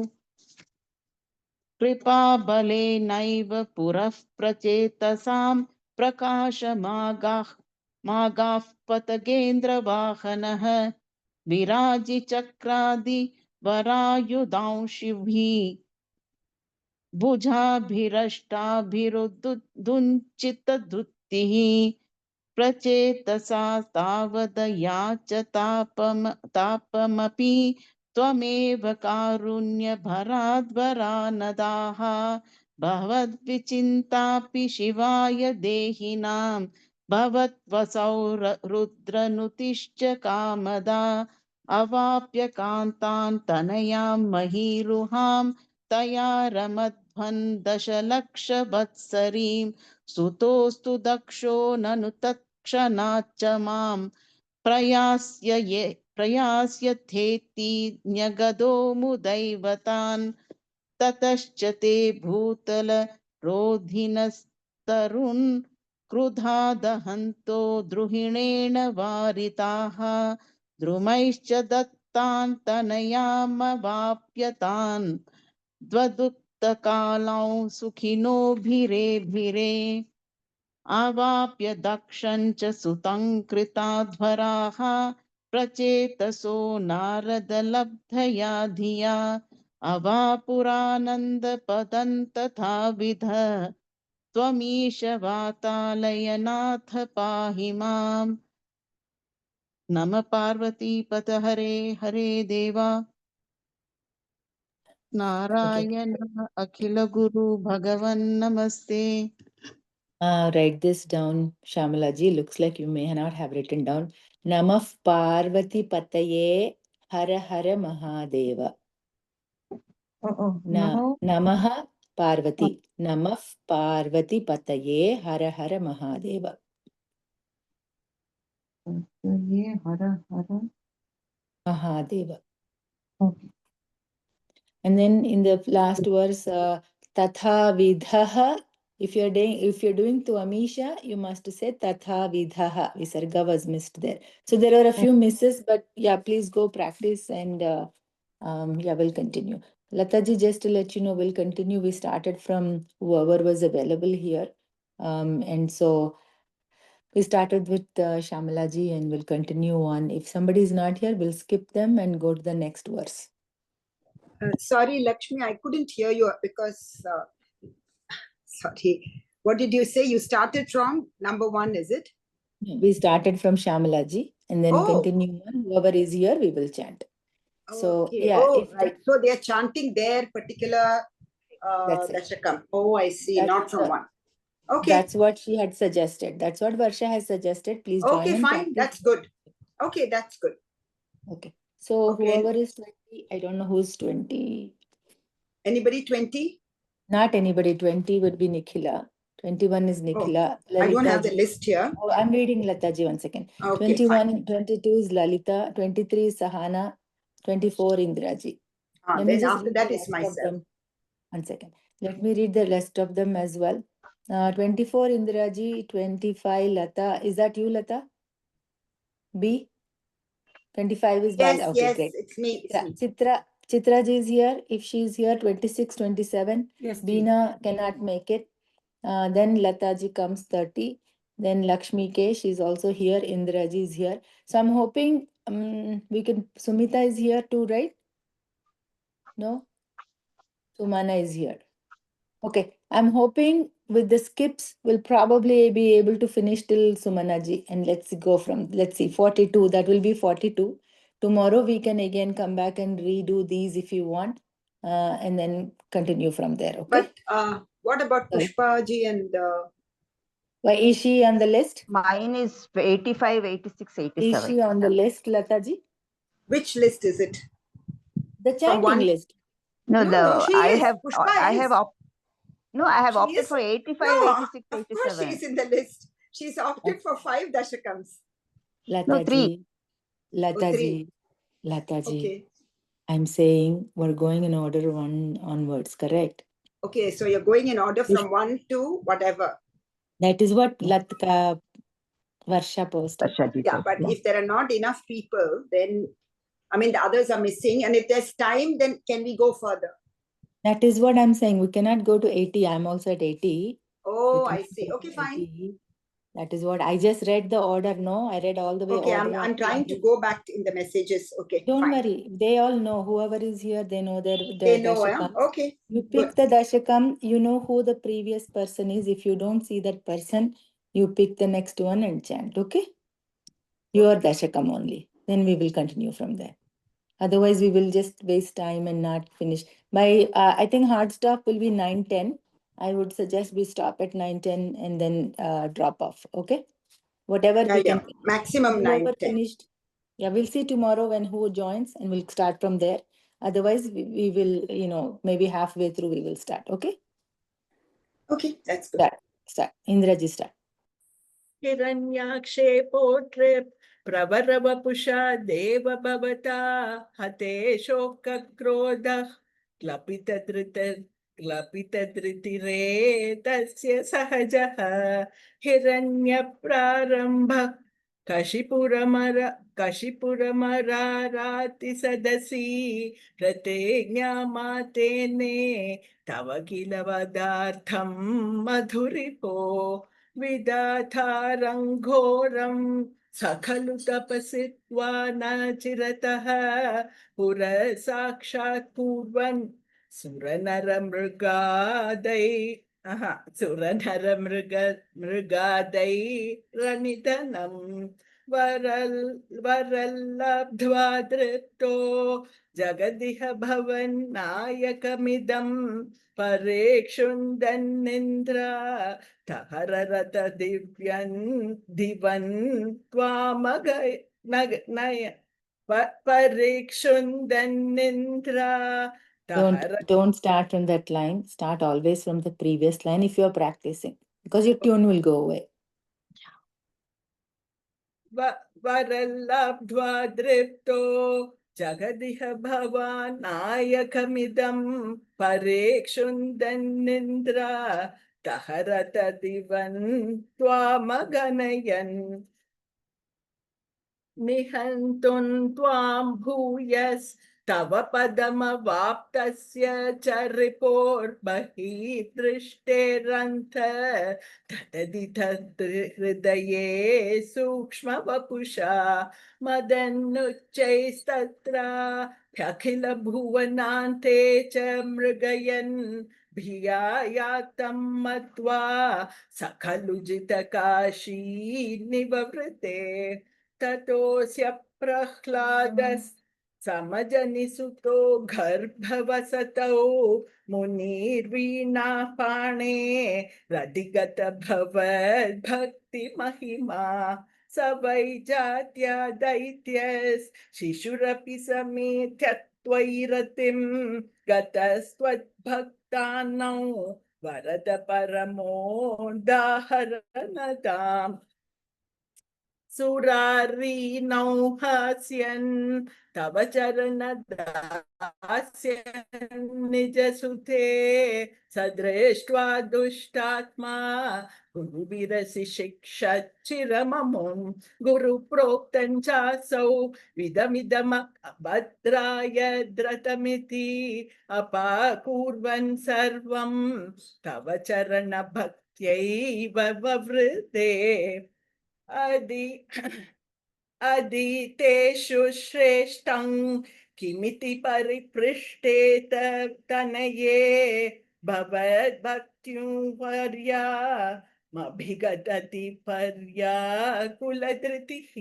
कृपाबलेनैव पुरः प्रचेतसां प्रकाशमागाः पतगेन्द्रवाहनः विराजिचक्रादि वरायुधांशिभिः भुजाभिरष्टाभिरुदुञ्चितधृतिः प्रचेतसा तावदया च तापमपि त्वमेव कारुण्यभराद्वरानदाः भवद्विचिन्तापि शिवाय देहिनां भवत्वसौ रुद्रनुतिश्च कामदा अवाप्य कान्तान् तनयां महीरुहां तया रमध्वन् दशलक्षवत्सरीं सुतोऽस्तु दक्षो ननु तत्क्षणाच्च मां प्रयास्यथेति न्यगदो मुदैवतान् ततश्च ते भूतलरोधिनस्तरुन् क्रुधा दहन्तो द्रुहिणेन वारिताः द्रुमैश्च दत्तान् तनयामवाप्यतान् द्वदुक्तकालौ सुखिनोभिरेभिरे आवाप्य दक्षं च सुतं कृताध्वराः प्रचेतसो नारदलब्धया धिया अवापुरानन्दपदं तथाविध त्वमीश वातालयनाथ पाहि माम्. नमः पार्वतीपत हरे हरे देवा नारायण अखिल गुरु भगवन् नमस्ते. Write this down, Shamalaji. Looks like you may not have written down. Namah Parvati Pataye Hara Hara Mahadeva. Namaha Parvati. Namah Parvati Pataye Hara Hara Mahadeva. ये हर हर Mahadeva. Okay. And then in the last verse, Tatha Vidhaha. If you're doing to Amisha, you must say Tatha Vidhaha. Visarga was missed there. So there are a few misses, but yeah, please go practice and yeah, we'll continue. Lataji, just to let you know, we'll continue. We started from whoever was available here. And so we started with Shamalaji and we'll continue on. If somebody is not here, we'll skip them and go to the next verse. Sorry, Lakshmi, I couldn't hear you because, sorry, what did you say? You started from number 1, is it? We started from Shamalaji and then continue on. Whoever is here, we will chant. So, okay. yeah. Right. So they are chanting their particular Dashakam. Oh, I see. Not from 1. Okay. That's what she had suggested. That's what Varsha has suggested. Please join in. Okay, fine. That's good. Okay, that's good. Okay. So whoever is 20, I don't know who's 20. Anybody 20? Not anybody. 20 would be Nikhila. 21 is Nikhila. I don't Lalita have the ji. list here. Oh, I'm reading Lata ji, 1 second. Okay, 21, 22 is Lalita, 23 is Sahana, 24 Indra ji. Let me Then just after read that the is rest of myself. them. 1 second. Let me read the rest of them as well. 24 Indra ji, 25 Lata. Is that you, Lata? B? 25 is Yes, Bala. Okay, yes, great. it's me. It's me. Chitra ji is here. If she is here, 26, 27. Yes, Beena cannot make it. Then Lata ji comes 30. Then Lakshmi K, she's also here. Indra ji is here. So I'm hoping we can. Sumita is here too, right? No? Sumana is here. Okay. I'm hoping with the skips, we'll probably be able to finish till Sumana ji. And let's see, 42. That will be 42. Tomorrow we can again come back and redo these if you want. And then continue from there. Okay. But what about Sorry. Pushpa ji and Why is she on the list? Mine is 85, 86, Is 87. she on the list, Lata ji? which list is it? The chanting one- list. No, No, she I is. have Pushpa I is. have She opted is. for 85, No, 86, of course she 87. is in the list. She's opted for 5 dashakams. Lata three. ji. Lata three. ji. Lata ji. Okay. I'm saying we're going in order one onwards, correct? Okay, so you're going in order from 1 to whatever. That is what Latka Varsha posted. Yeah, but if there are not enough people, then I mean the others are missing. And if there's time, then can we go further? That is what I'm saying. We cannot go to 80. I'm also at 80. Oh, We I cannot see. go Okay, to fine. 80. That is what I just read the order. No, I read all the way. Okay, order I'm of trying to every- go back in the messages. Okay, Don't fine. worry. They all know. Whoever is here, they know their They know, yeah? dashakams. Okay. You good. pick the dashakam, you know who the previous person is. If you don't see that person, you pick the next one and chant, okay? Your dashakam only. Then we will continue from there. Otherwise, we will just waste time and not finish. I think hard stop will be 9:10. I would suggest we stop at 9:10 and then drop off, okay? Whatever Yeah, we yeah. can finish. Maximum Whoever 9, 10. finished. Yeah, we'll see tomorrow when who joins and we'll start from there. Otherwise, we will, maybe halfway through we will start, okay? Okay, that's good. Start. Indraji start. हिरण्याक्षे पोट्रे प्रवरवपुषा देव भवता हते शोकक्रोधः क्लपितधृतिरे तस्य सहजः हिरण्यप्रारम्भः कशिपुरमराराति सदसि प्रतिज्ञामातेने तव किल वदार्थं मधुरिपो विदाथारङ्घोरं स खलु तपसित्वा न चिरतः पुरसाक्षात् पूर्वन् सुरनरमृगादैरनिधनं वरल्लब्ध्वा दृप्तो जगदिह भवन्नायकमिदं परेक्षुन्दन्निन्द्रा तहररत दिवन् त्वामगय नय परीक्षुन्दन्निन्द्रा Don't start from that line. Start always from the previous line if you are practicing, because your tune will go away. वरल्लब्ध्वा दृप्तो जगदिह भवानायकमिदं परेक्षुन्दन्निन्द्रा तहरत दिवन् त्वामगनयन् निहन्तुं त्वां भूयस्तव पदमवाप्तस्य च रिपोर्बहिः दृष्टेरन्थ तददितहृदये सूक्ष्मवपुषा मदन्नुच्चैस्तत्राभ्यखिलभुवनान्ते च मृगयन् भिया यातं मत्वा स खलु जितकाशी निववृते ततोऽस्य प्रह्लादस्तमजनिसुतो गर्भवसतौ मुनिर्वीणापाणे रदिगत भवद्भक्तिमहिमा स वै जात्या दैत्यस् शिशुरपि समेत्य त्वयि रतिं गतस्त्वद्भक्तानौ वरद परमोदाहरणताम् सुरारीणौ हस्यन् तव चरण दास्यन् निजसुते सदृष्ट्वा दुष्टात्मा गुरुविरसि शिक्षच्चिरममुं गुरुप्रोक्तं चासौ विदमिदमभद्राय द्रतमिति अपाकुर्वन् सर्वं तव चरणभक्त्यैव ववृते अदितेषु श्रेष्ठं किमिति परिपृष्टेत तनये भवद्भक्त्युपर्या मभिगदति पर्या कुलधृतिः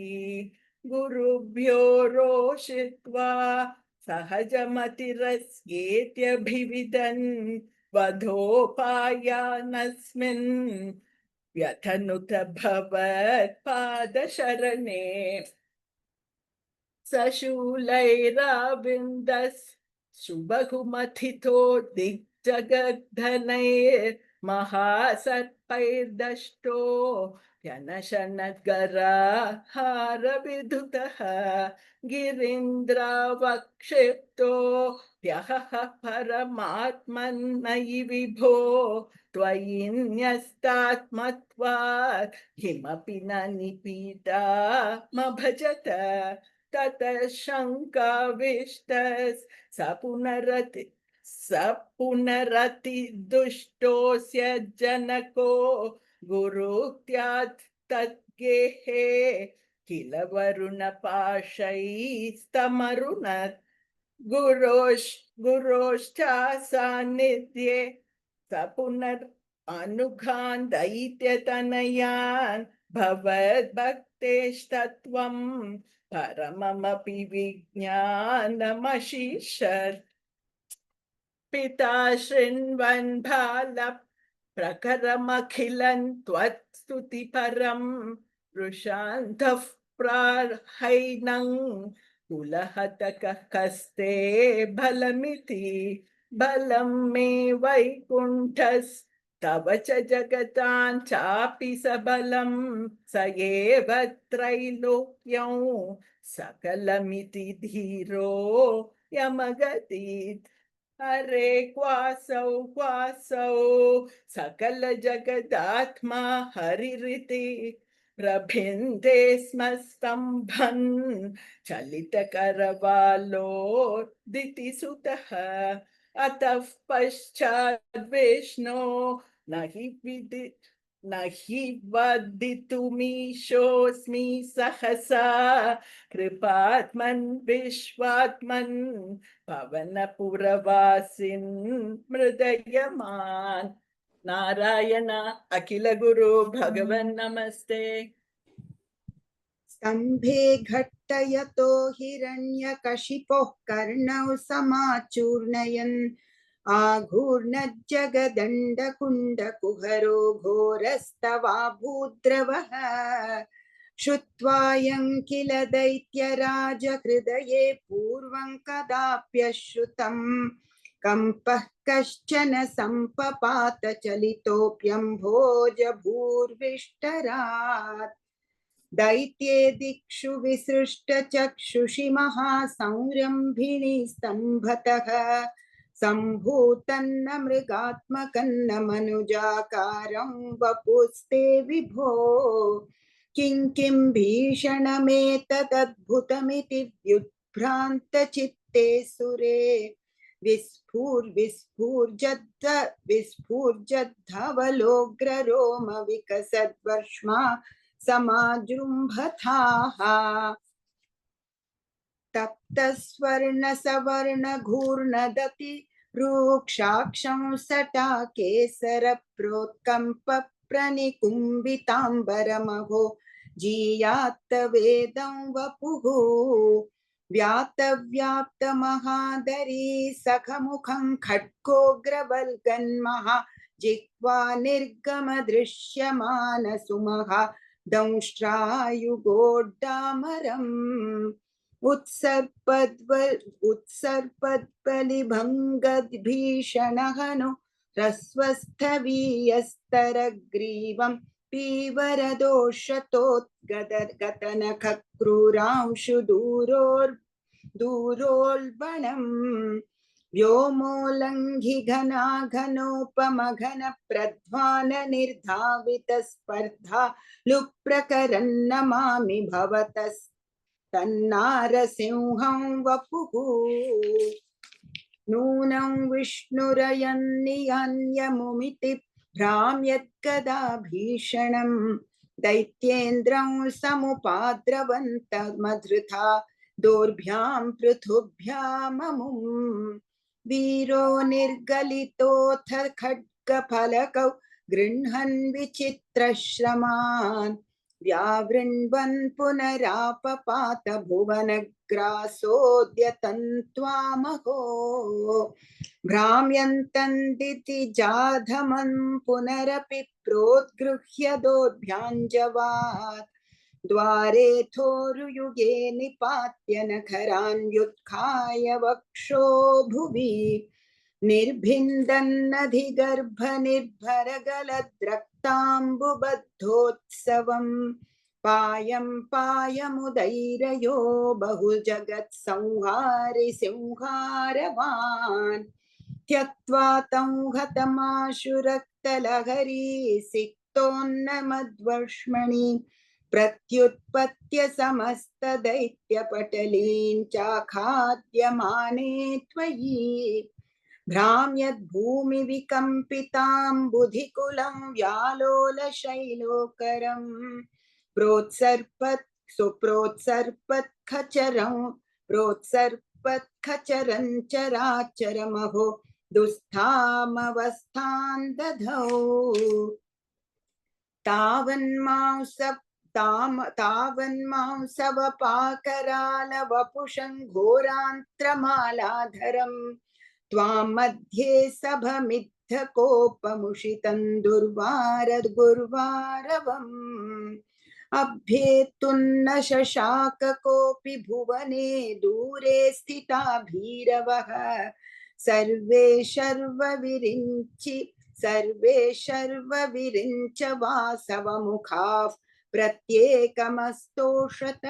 गुरुभ्यो रोषित्वा सहजमतिरस्येत्यभिविदन् वधोपायानस्मिन् व्यथनुत भवत्पादशरणे सशूलैराविन्दस् शुभहुमथितो दिग्जगद्धनैर्महासर्पैर्दष्टो व्यनशनगराहारविधुतः गिरीन्द्रावक्षिप्तो ह्यहः परमात्मन्मयि विभो त्वयि न्यस्तात्मत्वात् किमपि न निपीतामभजत ततः शङ्काविष्टस् स पुनरति दुष्टोऽस्य जनको गुरुक्त्यात् तद्गेहे किल वरुणपाशैस्तमरुणत् गुरोश्चासान्निध्ये स पुनरनुगान् दैत्यतनयान् भवद्भक्तेस्तत्त्वं परममपि विज्ञानमशीषत् पिता शृण्वन् बालप्रकरमखिलं त्वत्स्तुतिपरं वृषान्तः प्राहैनं कुलहतकः कस्ते बलमिति बलं मे वैकुण्ठस्तव च जगतां चापि सबलं स एव त्रैलोक्यं सकलमिति धीरो यमगतीत् हरे क्वासौ सकल जगदात्मा हरिरिति प्रभिन्ते स्म स्तम्भन् चलितकरवालोदितिसुतः अतः पश्चाद् विष्णो न हि वदितुमीशोऽस्मि सहसा कृपात्मन् विश्वात्मन् पवनपुरवासिन् मृदयमान् नारायण अखिल गुरु भगवन् नमस्ते स्तम्भे घट्टयतो हिरण्यकशिपोः कर्णौ समाचूर्णयन् आघूर्णज्जगदण्डकुण्डकुहरो घोरस्तवाभूद्रवः श्रुत्वायं किल दैत्यराजहृदये पूर्वं कदाप्यश्रुतं कम्पः कश्चन सम्पपात चलितोऽप्यम्भोजभूर्विष्टरात् दैत्ये दिक्षु विसृष्टचक्षुषि महासंरम्भिणी स्तम्भतः सम्भूतन्न मृगात्मकन्न मनुजाकारं वपुस्ते विभो किं भीषणमेतदद्भुतमिति व्युद्भ्रान्तचित्ते सुरे विस्फूर्जद्धवलोग्ररोम विकसद्वर्ष्मा समाजृम्भथाः तप्तस्वर्णसवर्णघूर्णदति रूक्षाक्षं सटाकेसरप्रोत्कम्पप्रनिकुम्बिताम्बरमहो जीयात्तवेदं वपुः व्याप्तमहादरी सखमुखं खड्गोग्रवल्गन्महा जिह्वा निर्गमदृश्यमानसुमहा दंष्ट्रायुगोड्डामरम् उत्सर्पद्बलिभङ्गद्भीषणहनु ह्रस्वस्थवीयस्तरग्रीवं पीवरदोषतोद्गतनखक्रूरांशु दूरोल्बणम् व्योमोल्लङ्घि घनाघनोपमघन प्रध्वान निर्धावित स्पर्धा लुप्रकरन्नमामि भवतस्तन्नारसिंहं वपुः नूनं विष्णुरयन्नियन्यमुमिति भ्राम्यद्गदा भीषणं दैत्येन्द्रं समुपाद्रवन्तमधृता दोर्भ्यां पृथुभ्याममुम् वीरो निर्गलितोऽथ खड्गफलकौ गृह्णन् विचित्रश्रमान् व्यावृण्वन् पुनरापपात भुवनग्रासोऽद्यतन्त्वामहो भ्राम्यन्तन्दिति जाधमन् पुनरपि प्रोद्गृह्य दोर्भ्याञ्जवात् द्वारेथोरुयुगे निपात्य नखरान्युत्खाय वक्षो भुवि निर्भिन्दन्नधिगर्भनिर्भरगलद्रक्ताम्बुबद्धोत्सवम् पायमुदैरयो बहुजगत्संहारि संहारवान् त्यक्त्वा तं हतमाशु रक्तलहरी सिक्तोन्नमद्वर्ष्मणि प्रत्युत्पत्य समस्तदैत्यपटलीं चाखाद्यमाने त्वयि भ्राम्यद्भूमिविकम्पितां बुधिकुलं व्यालोलशैलोकरं प्रोत्सर्पत्खचरं चराचरमहो दुःस्थामवस्थां दधौ तावन्मांसवपाकरालवपुषं घोरान्त्रमालाधरं त्वां मध्ये सभमिद्धकोपमुषितं दुर्वारवम् अभ्येतुन्न शशाक कोऽपि भुवने दूरे स्थिता भीरवः सर्वे शर्वविरिञ्च वासवमुखाः प्रत्येकमस्तोषत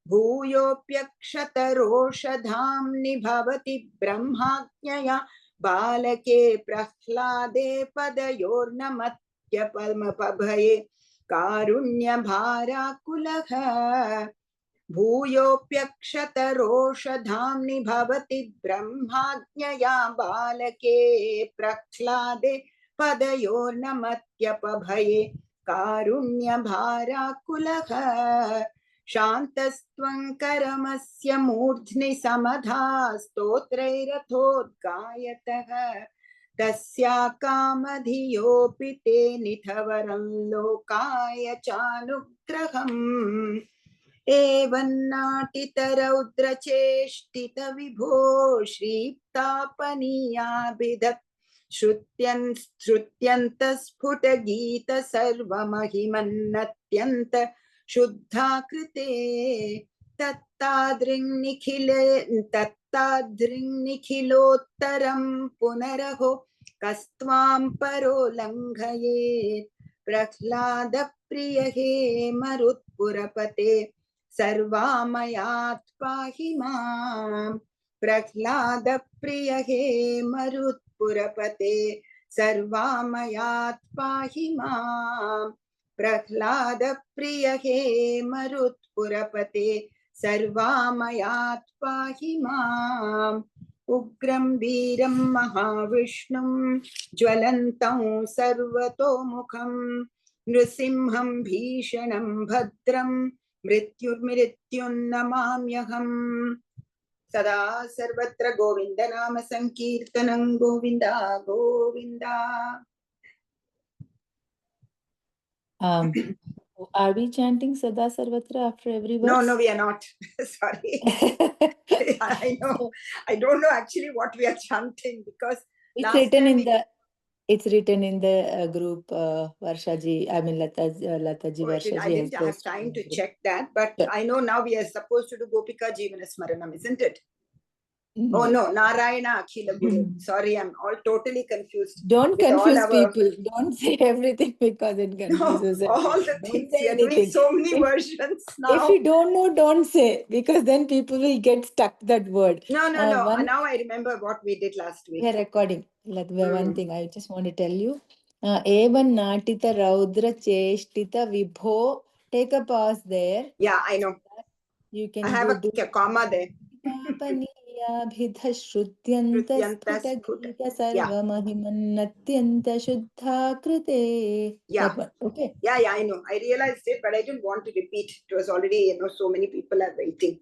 भूयोऽप्यक्षतरोषधाम्नि भवति ब्रह्माज्ञया बालके प्रह्लादे पदयोर्नमत्यपमपभये कारुण्यभाराकुलः भूयोऽप्यक्षतरोषधाम्नि भवति ब्रह्माज्ञया बालके प्रह्लादे पदयोर्नमत्यपभये कारुण्यभाराकुलः शान्तस्त्वं करमस्य मूर्ध्नि समधा स्तोत्रैरथोद्गायतः तस्या कामधियोऽपि ते निथवरं लोकाय चानुग्रहम् एवन्नाटितरौद्रचेष्टित विभो श्रीतापनीयाभिधत् श्रुत्यन्तस्फुटगीत सर्वमहिमन्नत्यन्त शुद्धाकृते तत्तादृङ्निखिलोत्तरं पुनरहो कस्त्वां परो लङ्घयेत् प्रह्लाद प्रिय हे मरुत्पुरपते सर्वामयात् पाहि माम् प्रह्लाद प्रिय हे मरुत्पुरपते सर्वामयात् पाहि माम् प्रह्लाद प्रिय हे मरुत्पुरपते सर्वामयात् पाहि माम् उग्रं वीरं महाविष्णुं ज्वलन्तं सर्वतोमुखं नृसिंहं भीषणं भद्रं मृत्युर्नमाम्यहम् सदा सर्वत्र गोविंद नाम संकीर्तनं Govinda Govinda. Are we chanting Sada Sarvatra after every verse? No, we are not. Sorry. I know. I don't know actually what we are chanting because It's written in the group, Varshaji, I mean Lataji, Varshaji. I didn't have time to check that, but sure. I know now we are supposed to do Gopika Jivana Smaranam, isn't it? Oh no, Narayana Akhila Guru. Sorry, I'm all totally confused. Don't with all confuse our- people. Don't say everything because it No, confuses all everyone. the Don't things. say You're doing anything. so many If- versions now. If you don't know, don't say, because then people will get stuck that word. No. One Now I remember what we did last week. we are recording. Like one Mm. thing I just want to tell you. Evan Natita Raudra Cheshtita Vibho. Take a pause there. Yeah, I know. You can I have go a do comma there. श्रुत्यन्तस्फुटगीत सर्वमहिमन्नत्यन्त शुद्धाकृते. Yeah. That one. Okay. Yeah, I know. I realized it, but I didn't want to repeat. It was already, so many people are waiting.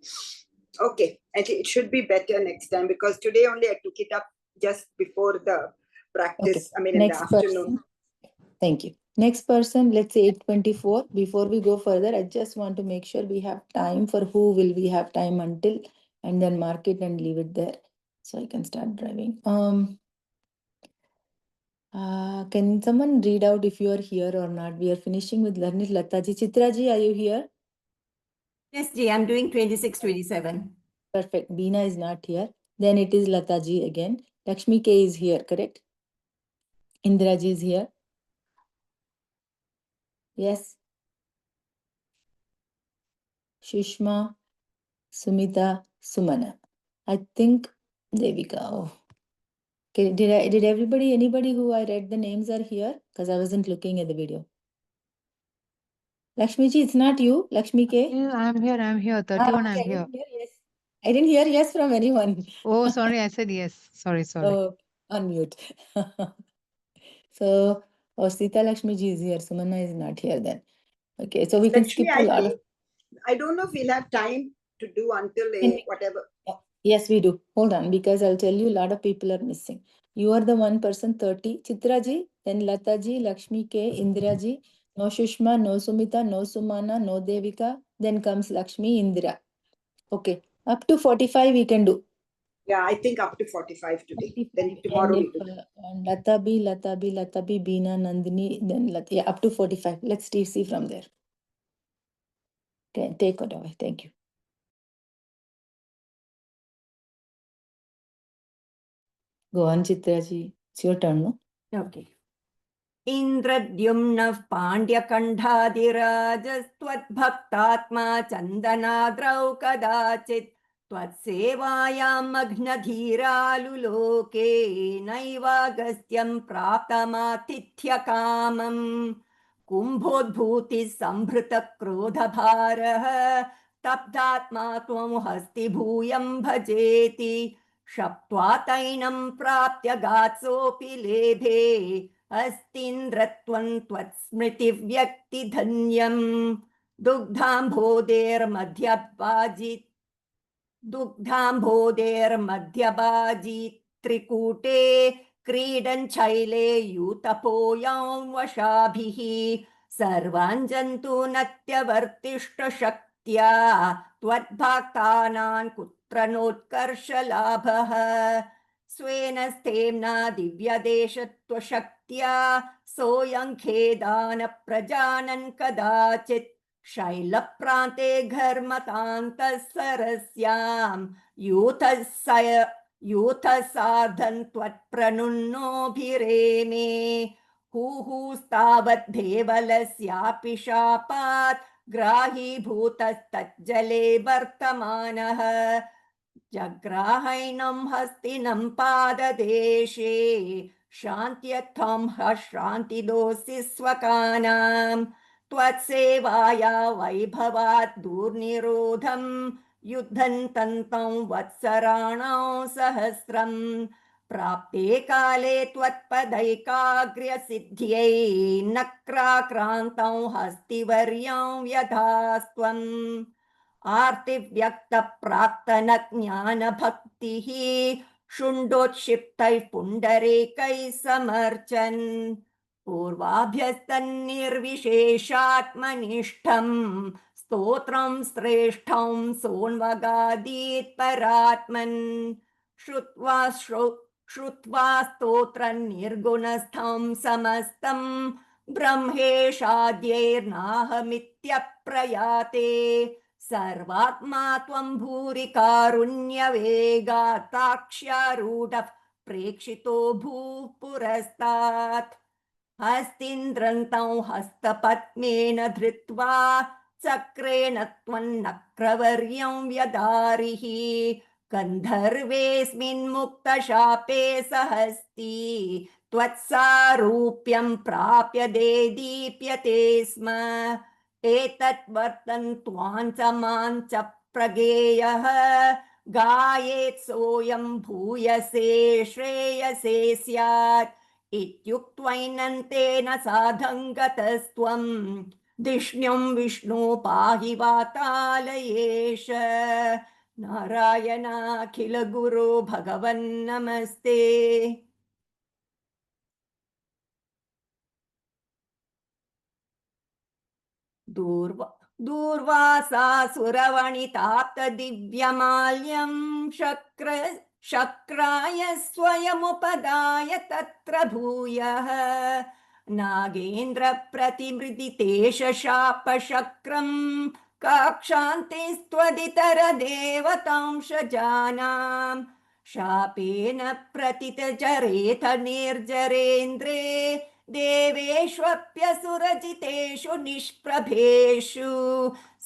Okay, and it should be better next time because today only I took it up just before the practice. Okay. In Next the afternoon. person. Thank you. Next person, let's say 8:24. Before we go further, I just want to make sure we have time for who will we have time until, and then mark it and leave it there so I can start driving. Can someone read out if you are here or not? We are finishing with Larnit Lataji. Chitraji, are you here? Yes, Ji, I'm doing 26, 27. Perfect. Beena is not here. Then it is Lataji again. Lakshmi K is here, correct? Indiraji is here. Yes. Shushma, Sumita, Sumana. I think Devika. Oh. Okay, did anybody who I read the names are here? Because I wasn't looking at the video. Lakshmi ji, it's not you, Lakshmi K. Yeah, I'm here. 31, okay, I'm here. I didn't hear yes from anyone. Oh, sorry, I said yes. Sorry. Oh, unmute. So, Sita Lakshmi ji is here. Sumana is not here then. Okay, so we can Lakshmi, skip a lot of. I don't know if we'll have time to do until whatever. Yes, we do. Hold on, because I'll tell you a lot of people are missing. You are the one person, 30. Chitra ji, then Lata ji, Lakshmi K, Indira ji, no Shushma, no Sumita, no Sumana, no Devika. Then comes Lakshmi, Indira. Okay, up to 45 we can do. Yeah, I think up to 45 today. 45. Then tomorrow we do. And Lata B, Beena, Nandini, then Lata, yeah, up to 45. Let's see from there. Okay, take it away. Thank you. Go on, Chitra ji. It's your turn, no? Okay. इन्द्रद्युम्नः पाण्ड्यकण्ठादिराजस्त्वद्भक्तात्मा चन्दनाद्रौ कदाचित् त्वत्सेवायां मग्नधीरालुलोके नैवागस्त्यं प्राप्तमातिथ्यकामम् कुम्भोद्भूतिः सम्भृतक्रोधभारः तप्तात्मा त्वं हस्तिभूयं भजेति शप्त्वा तैनं प्राप्य गात्सोऽपि लेभे अस्तीन्द्रत्वं त्वत्स्मृतिव्यक्तिधन्यम् दुग्धाम्भोदेर्मध्यबाजी त्रिकूटे क्रीडन् Shelley यूतपोयां वशाभिः सर्वाञ्जन्तु नत्यवर्तिष्ठशक्त्या त्वद्भक्तानां कुत्र नोत्कर्षलाभः स्वेन स्थेम्ना दिव्यदेशत्वशक्त्या सोऽयं खेदान प्रजानन् कदाचित् शैलप्रान्ते घर्मतान्तः सरस्यां यूथः सार्धन् त्वत्प्रणुन्नोभिरेमे हुहुस्तावद्धेवलस्यापि शापात् ग्राहीभूतस्तज्जले वर्तमानः जग्राहैनं हस्तिनं पाददेशे शान्त्यर्थं श्रान्तिदोषि स्वकानां त्वत्सेवाया वैभवात् दुर्निरोधं युद्धन्तं वत्सराणां सहस्रं प्राप्ते काले त्वत्पदैकाग्र्यसिद्ध्यै नक्राक्रान्तं हस्तिवर्यं यथास्त्वम् आर्तिव्यक्तप्राक्तनज्ञानभक्तिः शुण्डोत्क्षिप्तैः पुण्डरीकैः समर्चन् पूर्वाभ्यस्तन्निर्विशेषात्मनिष्ठं स्तोत्रं श्रेष्ठं सोन्वगादीत् परात्मन् श्रुत्वा स्तोत्रं निर्गुणस्थं समस्तं ब्रह्मेशाद्यैर्नाहमित्यप्रयाते सर्वात्मा त्वं भूरि कारुण्यवेगाताक्ष्यारूढः प्रेक्षितो भूः पुरस्तात् हस्तीन्द्रन्तं हस्तपद्मेन धृत्वा चक्रेण त्वन्नक्रवर्यं व्यदारिः गन्धर्वेऽस्मिन् मुक्तशापे सहस्ती त्वत्सारूप्यं प्राप्य देदीप्यते स्म एतत् वर्तन्त्वां च मां च प्रगेयः गायेत् सोऽयं भूयसे श्रेयसे स्यात् इत्युक्त्वैनन्तेन साधं गतस्त्वं धिष्ण्यं विष्णु पाहि वातालयेश नारायणाखिल गुरो भगवन्नमस्ते। दूर्वासासुरवणिताप्त दिव्यमाल्यं शक्राय स्वयमुपदाय तत्र भूयः नागेन्द्र प्रतिमृदितेश शापशक्रं काक्षान्तिस्त्वदितर देवतांशजानां शापेन प्रतितचरेथ निर्जरेन्द्रे देवेष्वप्यसुरजितेषु निष्प्रभेषु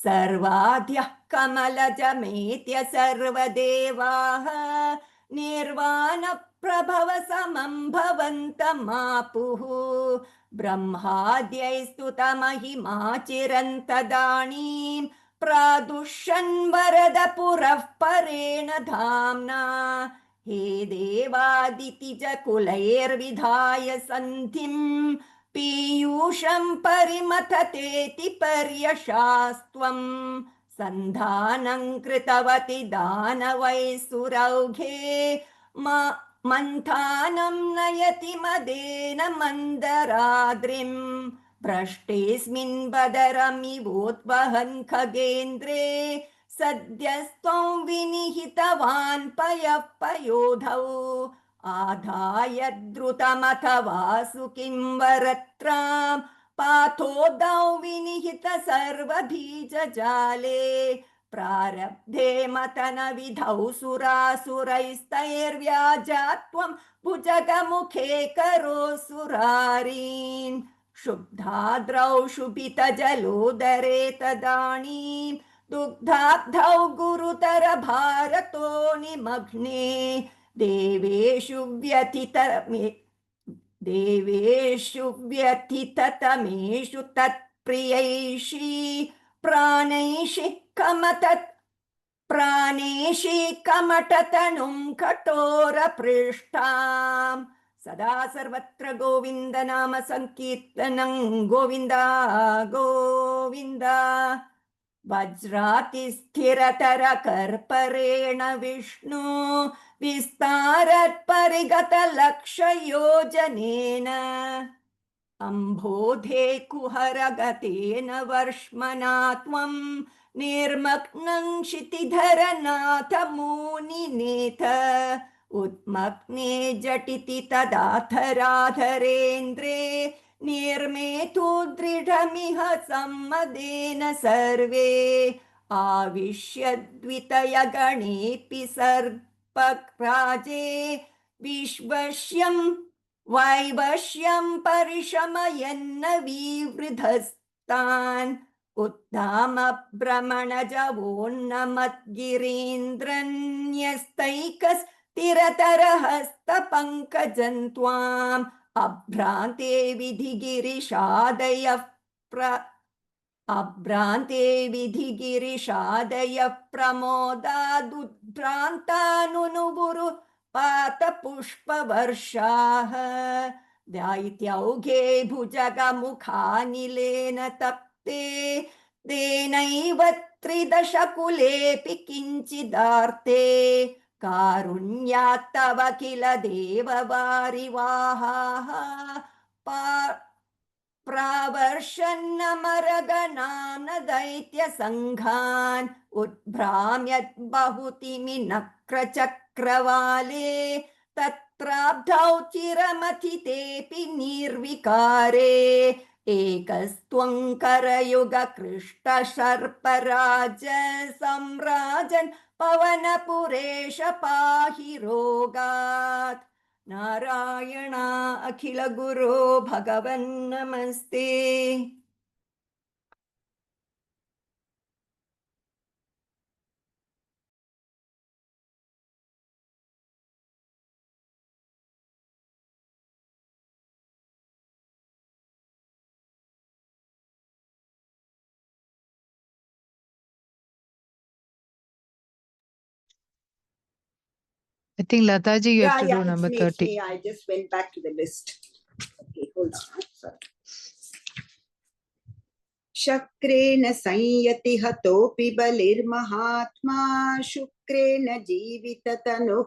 सर्वाद्यः कमलजमेत्य सर्वदेवाः निर्वाणप्रभव समं भवन्तमापुः ब्रह्माद्यैस्तुतमहिमा चिरन्तदानीं प्रादुष्यन् वरद पुरः परेण धाम्ना हे देवादितिजकुलैर्विधाय सन्धिं पीयूषं परिमथतेति पर्यशास्त्वं सन्धानं कृतवति दानवैः मन्थानं नयति मदेन मन्दराद्रिं भ्रष्टेऽस्मिन् बदरमिवोद्वहन् खगेन्द्रे सद्यस्त्वं विनिहितवान् पयः पयोधौ आधाय द्रुतमथवा सुकिं वरत्रां पाथोदौ विनिहित सर्वबीजजाले प्रारब्धे मतन विधौ सुरासुरैस्तैर्व्याजात्वं भुजगमुखे करोऽसुरारीन् शुब्धाद्रौ शुभितजलोदरे तदानीं दुग्धाब्धौ गुरुतर भारतो निमग्ने देवेषु व्यथिततमेषु तत्प्रियैषी प्राणैषी कमटतनुं कठोरपृष्ठां सदा सर्वत्र गोविन्द नाम संकीर्तनं गोविन्द गोविन्द वज्रातिस्थिरतर कर्परेण विष्णु विस्तारत् परिगत लक्षयोजनेन अम्भोधे कुहरगतेन वर्ष्मना त्वं निर्मग्नं क्षितिधरनाथ मुनिनेथ उत्मग्ने जटिति तदाधराधरेन्द्रे निर्मेतु दृढमिह सम्मदेन सर्वे आविश्यद्वितयगणेऽपि सर्पराजे विश्वश्यं वैवश्यं परिशमयन्न विवृधस्तान् उत्तामभ्रमणजवोन्नमद्गिरीन्द्रन्यस्तैकस्थिरतरहस्तपङ्कजं त्वाम् अभ्रान्ते विधिगिरिशादयः प्रमोदादुद्भ्रान्तानुनुबुरु पातपुष्पवर्षाः दैत्यौघे भुजगमुखानिलेन तप्ते तेनैव त्रिदशकुलेऽपि किञ्चिदार्ते कारुण्यात् तव किल देववारिवाहाः प्रावर्षन्नमरगणां न दैत्यसङ्घान् उद्भ्राम्यद् बहुतिमि नक्रचक्रवाले तत्राब्धौ चिरमथितेऽपि निर्विकारे एकस्त्वङ्करयुगकृष्टशर्पराज सम्राजन् पवनपुरेश पाहि रोगात् नारायण अखिल गुरो भगवन् नमस्ते. I think Lataji, you have to do it's number me, 30. It's me. I just went back to the list. Okay, hold on. Sorry. शक्रेण संयति हतोऽपि बलिर्महात्मा शुक्रेण जीविततनुः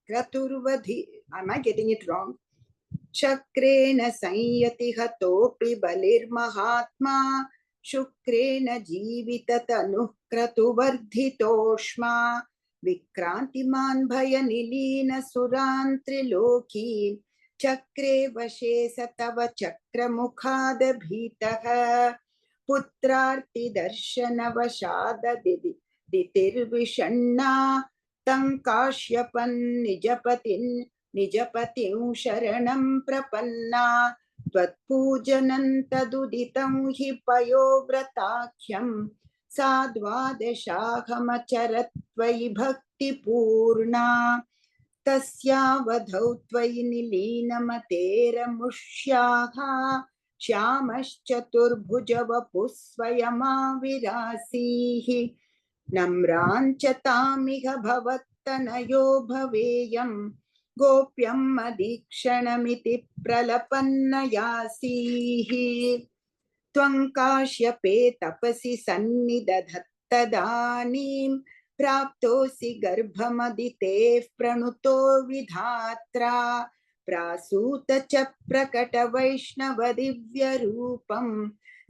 क्रतुर्वधि. Am I getting it wrong? शक्रेण संयति हतोऽपि बलिर्महात्मा शुक्रेण जीविततनुः क्रतुवर्धितोष्मा विक्रान्तिमान् भयनिलीन सुरान् त्रिलोकीन् चक्रे वशे स तव चक्रमुखादभीतः पुत्रार्तिदर्शनवशाददितिर्विषण्णा तं काश्यपन् निजपतिं शरणं प्रपन्ना त्वत्पूजनं तदुदितं हि पयोव्रताख्यं सा द्वादशाहमचरत् त्वयि भक्तिपूर्णा तस्यावधौ त्वयि निलीनमतेरमुष्याः श्यामश्चतुर्भुजवपुः स्वयमाविरासीः नम्राञ्च तामिह भवत्तनयो भवेयं गोप्यम् अधीक्षणमिति प्रलपन्नयासीः त्वं काश्यपे तपसि सन्निदधत्तदानीं प्राप्तोऽसि गर्भमदितेः प्रणुतो विधात्रा प्रासूत च प्रकट वैष्णव दिव्यरूपं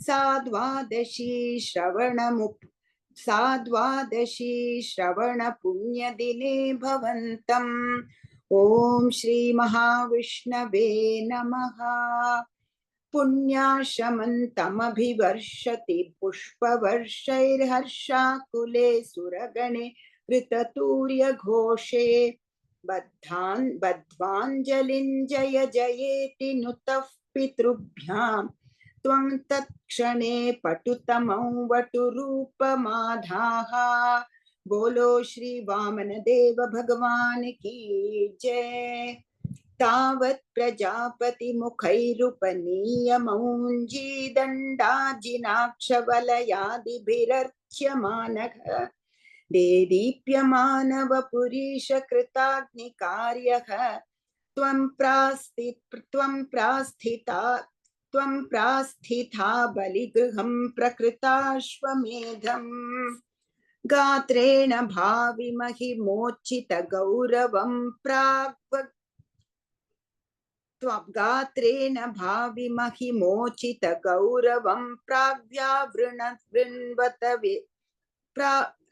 सा द्वादशी श्रवण पुण्यदिने भवन्तम्. ॐ श्री महाविष्णवे नमः. पुण्याशमन्तमभिवर्षति पुष्पवर्षैर्हर्षाकुले सुरगणे ऋततूर्यघोषे बद्ध्वाञ्जलिं जय जयेति नुतः पितृभ्यां त्वं तत्क्षणे पटुतमं वटुरूपमाधाः. बोलो श्री वामन देव भगवान की जय. तावत् प्रजापति मुखैरुपनीयमौञ्जी दण्डाजिनाक्षवलयादिभिरर्च्यमानः देदीप्यमानवपुरीश कृताग्निकार्यः त्वं प्रास्थिता बलिगृहं प्रकृताश्वमेधम् गात्रेण भाविमहि मोचित गौरवं गात्रेण भाविमहि मोचित गौरवं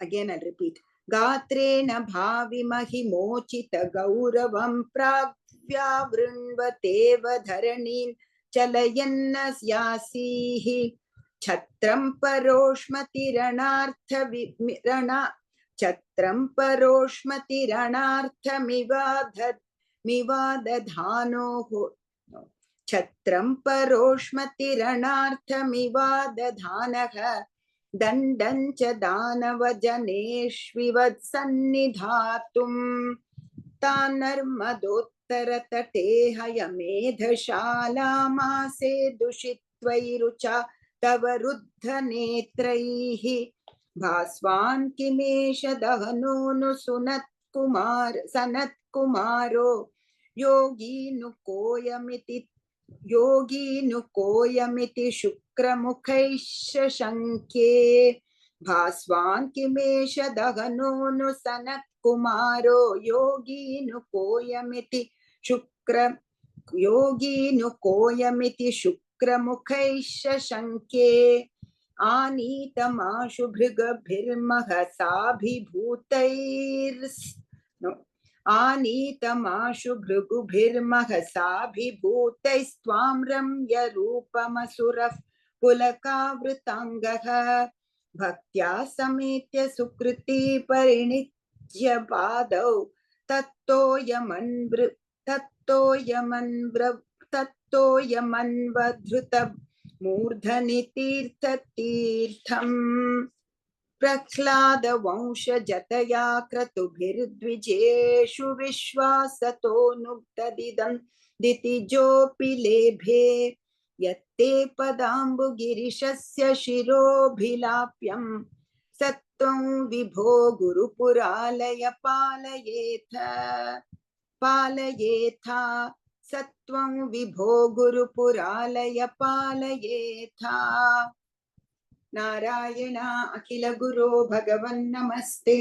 again I'll repeat. गात्रेण भाविमहि मोचित गौरवं प्राग्व्यावृण्वतेव धरणीं चलयन्नस्यासीः छत्रं परोष्मतिरणार्थमिवादधानः दण्डं च दानवजनेष्विवत्सन्निधातुं तान्नर्मदोत्तरतटे हयमेधशालामासे दुषित्वैरुचा तव रुद्धनेत्रैः भास्वान् किमेष दहनो नु सनत्कुमारो योगीनुकोयमिति शुक्रमुखैश्च शङ्के भास्वान् किमेष दहनो नु सनत्कुमारो योगीनुकोयमिति शुक्रमुखैश्च शङ्के आनीतमाशु भृगुभिर्महसाभिभूतैस्त्वां रम्य रूपमसुरः पुलकावृताङ्गः भक्त्या समेत्य सुकृती परिणिज्य पादौ तत्तोयमन्वधृत मूर्धनि तीर्थम् प्रह्लाद वंशजतया क्रतुभिर्द्विजेषु विश्वासतोऽनुक्तदिदं दितिजोऽपि लेभे यत्ते पदाम्बुगिरिशस्य शिरोभिलाप्यं सत्त्वं विभो गुरुपुरालय पालयेथा सत्त्वं विभो गुरुपुरालय पालयेथा। नारायण अखिल गुरो भगवन् नमस्ते।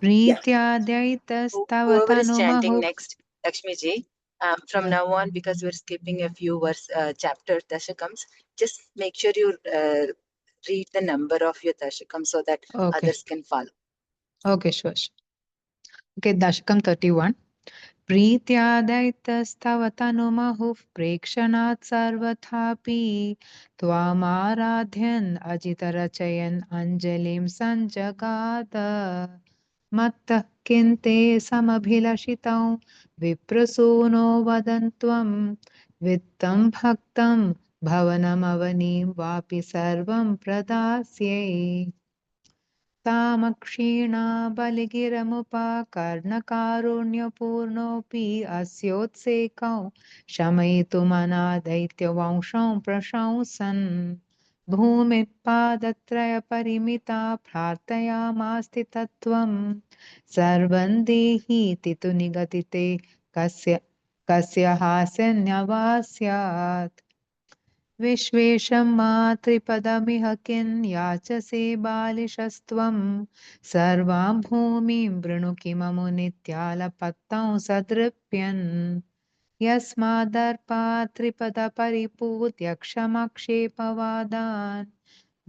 प्रीत्याद्यैतस्तव Whoever is chanting तनुमहो next, Lakshmi ji, from now on, because we're skipping a few chapter dashakams, just make sure you read the number of your dashakams so that others can follow. Okay, sure. Okay, Dashakam 31. प्रीत्यादैतस्तव तनुमहुः प्रेक्षणात् सर्वथापि त्वामाराध्यन् अजितरचयन् अञ्जलिं सञ्जगाद मत्तः किं ते समभिलषितौ विप्रसूनो वदन्त्वं वित्तं भक्तं भवनमवनीं वापि सर्वं प्रदास्ये तामक्षीणा बलिगिरमुपाकर्णकारुण्यपूर्णोऽपि अस्योत्सेकौ शमयितुमनादैत्यवंशं प्रशंसन् भूमिपादत्रयपरिमिता प्रार्थयामास्ति तत्त्वं सर्वं देहीति निगदिते कस्य हास्यन्यवास्यात् विश्वेशं मातृपदमिह किं याचसे बालिशस्त्वं सर्वां भूमिं वृणु किममु नित्यालपत्तं सदृप्यन् यस्मादर्पात् त्रिपदपरिपूत्यक्षमक्षेपवादान्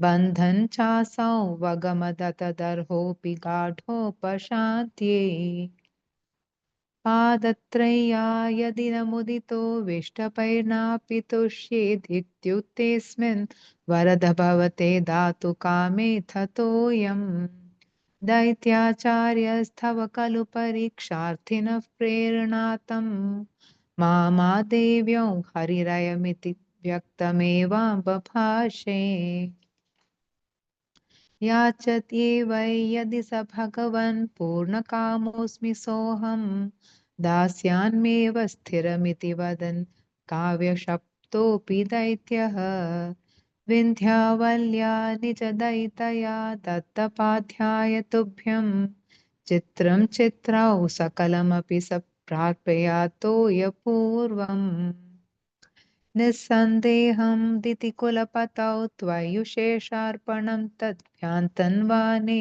बन्धन् चासौ वगमदतदर्होऽपि गाढोपशान्त्ये पादत्रय्या यदि न मुदितो विष्टपैर्नापि तुष्येदित्युक्तेऽस्मिन् वरद भवते दातु कामे थतोऽयम् दैत्याचार्यस्तव खलु परीक्षार्थिनः प्रेरणातं मामादेव्यौ हरिरयमिति व्यक्तमेवाबभाषे याचते वै यदि स भगवन् पूर्णकामोऽस्मि सोऽहं दास्यान्मेव स्थिरमिति वदन् काव्यशप्तोऽपि दैत्यः विन्ध्यावल्या निजदयितया दत्तपाध्याय तुभ्यं चित्रं चित्रौ सकलमपि स प्रार्थयातोऽयपूर्वम् निस्सन्देहं दितिकुलपतौ त्वय्युशेषार्पणं तद्भ्यान्तन्वाने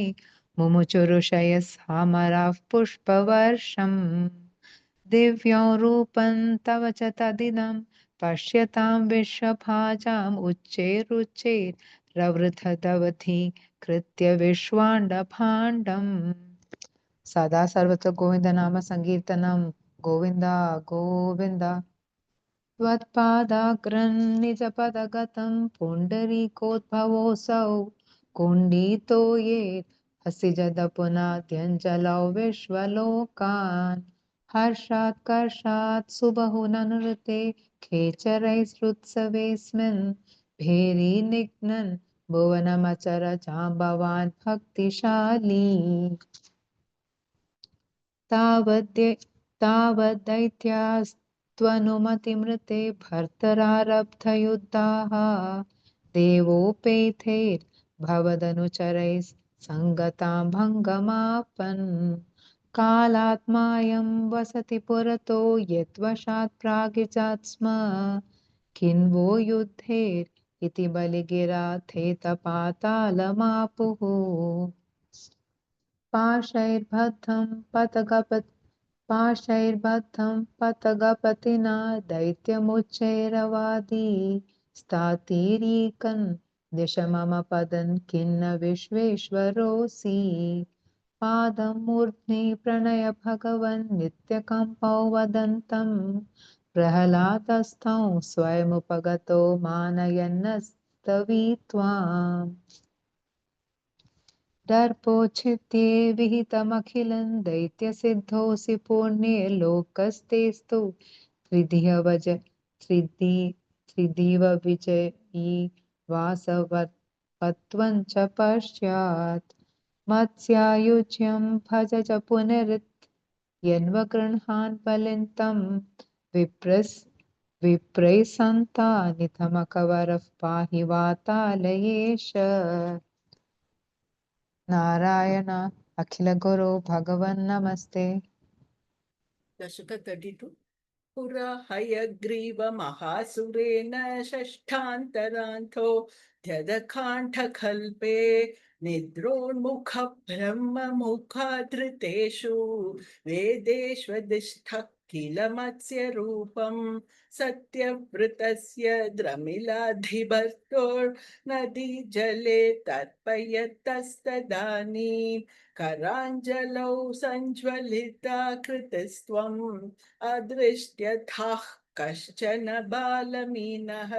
मुमुचुरुषयसामराः पुष्पवर्षम् दिव्यं रूपं तव च तदिदं पश्यतां विश्वभाजाम् उच्चैरुच्चैरवृथदवधि कृत्य विश्वाण्डभाण्डम् सदा सर्वत्र गोविन्द नाम संकीर्तनं गोविन्द गोविन्द त्वत्पादाग्रं निजपदगतं पुण्डरीकोद्भवोऽसौ कुण्डितो ये हसिजदपुनाद्यञ्जलौ विश्वलोकान् हर्षात् कर्षात् सुबहुननुरुते खेचरैस्तुत्सवेऽस्मिन् भेरी निघ्नन् भुवनमचर जाम्बवान् भक्तिशाली तावद्दैत्यास्त्वनुमतिमृते भर्तरारब्धयुद्धाः देवोपेतैर्भवदनुचरैः सङ्गतां भङ्गमापन् कालात्मायं वसति पुरतो यद्वशात् प्रागिजात् स्म किं वो युद्धेरिति बलिगिराथेतपातालमापुः पाशैर्बद्धं पतगपतिना दैत्यमुच्चैरवादी स्तातीरीकन् दिश मम पदं खिन्न विश्वेश्वरोऽसि पादं मूर्ध्नि प्रणय भगवन् नित्यकम्पौ वदन्तं प्रह्लादस्थौ स्वयमुपगतो मानयन्नस्तवीत्वाम् दर्पोच्छित्ये विहितमखिलं दैत्यसिद्धोऽसि पुण्ये लोकस्तेस्तु त्रिदिव विजयी वासवत्वं च पश्चात् मत्स्यायुज्यं भज च पुनरित्यन्वगृह्णान् बलिं विप्रैः सन्तानिथमकवरः पाहि वातालयेश नारायण अखिल गुरु भगवन् नमस्ते। दशक 32 पुरा हयग्रीव महासुरेण षष्ठान्तरान्तो ध्यदकाण्ठकल्पे निद्रोन्मुख ब्रह्ममुखाधृतेषु वेदेष्वधिष्ठः किल मत्स्य रूपं सत्यव्रतस्य द्रमिलाधिभर्तोर्नदी जले तर्पयतस्तदानीं कराञ्जलौ सञ्ज्वलिता कृतस्त्वम् अदृष्ट्यथाः कश्चन बालमीनः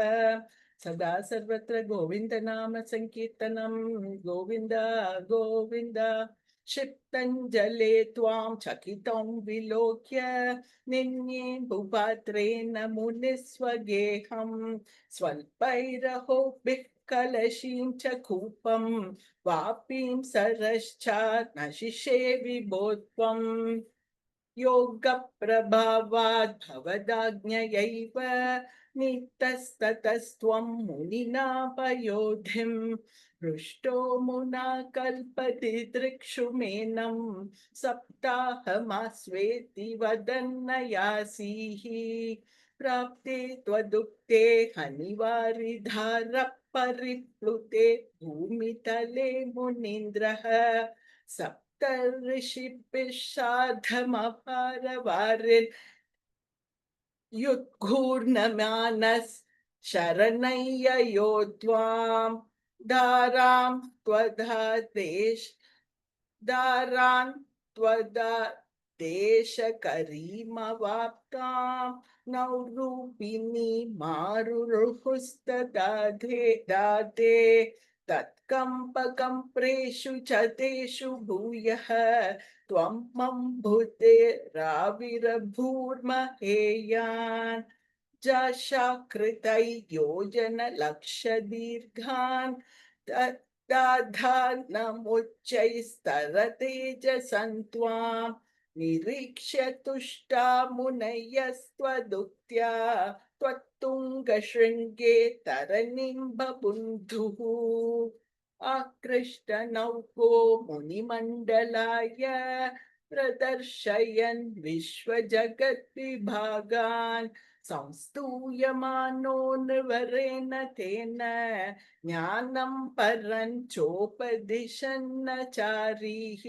सदा सर्वत्र गोविन्द नाम संकीर्तनं गोविन्द गोविन्द क्षिप्तञ्जले त्वां चकितं विलोक्य निन्ये भूपात्रेण मुनिस्वगेहं स्वल्पैरहोभिः कलशीं च कूपं वापीं सरश्चान्नशिषे विभो त्वम् योगप्रभावात् भवदाज्ञयैव नीतस्ततस्त्वं मुनिना पयोधिं हृष्टो मुना कल्पति दृक्षुमेनं सप्ताहमास्वेति वदन्नयासीः प्राप्ते त्वदुक्ते हनिवारिधारः परिप्लुते भूमितले मुनीन्द्रः सप्तर्षिभिः सार्धमपारवारिन् युद्घूर्णमानस् शरणय्ययो त्वां दारां दारान् त्वदेशकरीमवाप्तां नौरूपिणी दाते तत्कम्पकम्प्रेषु च तेषु भूयः त्वं मम भूतेराविरभूर्महेयान् जशाकृतै योजनलक्षदीर्घान् दाधानमुच्चैस्तरतेजसन्त्वां निरीक्ष्य तुष्टा मुनयस्त्वदुक्त्या त्वत्तुङ्गशृङ्गे तरणिं बबुन्धुः आकृष्टनौको मुनिमण्डलाय प्रदर्शयन् विश्वजगद्विभागान् संस्तूयमानो नृवरेण तेन ज्ञानं परञ्चोपदिशन्नचारीः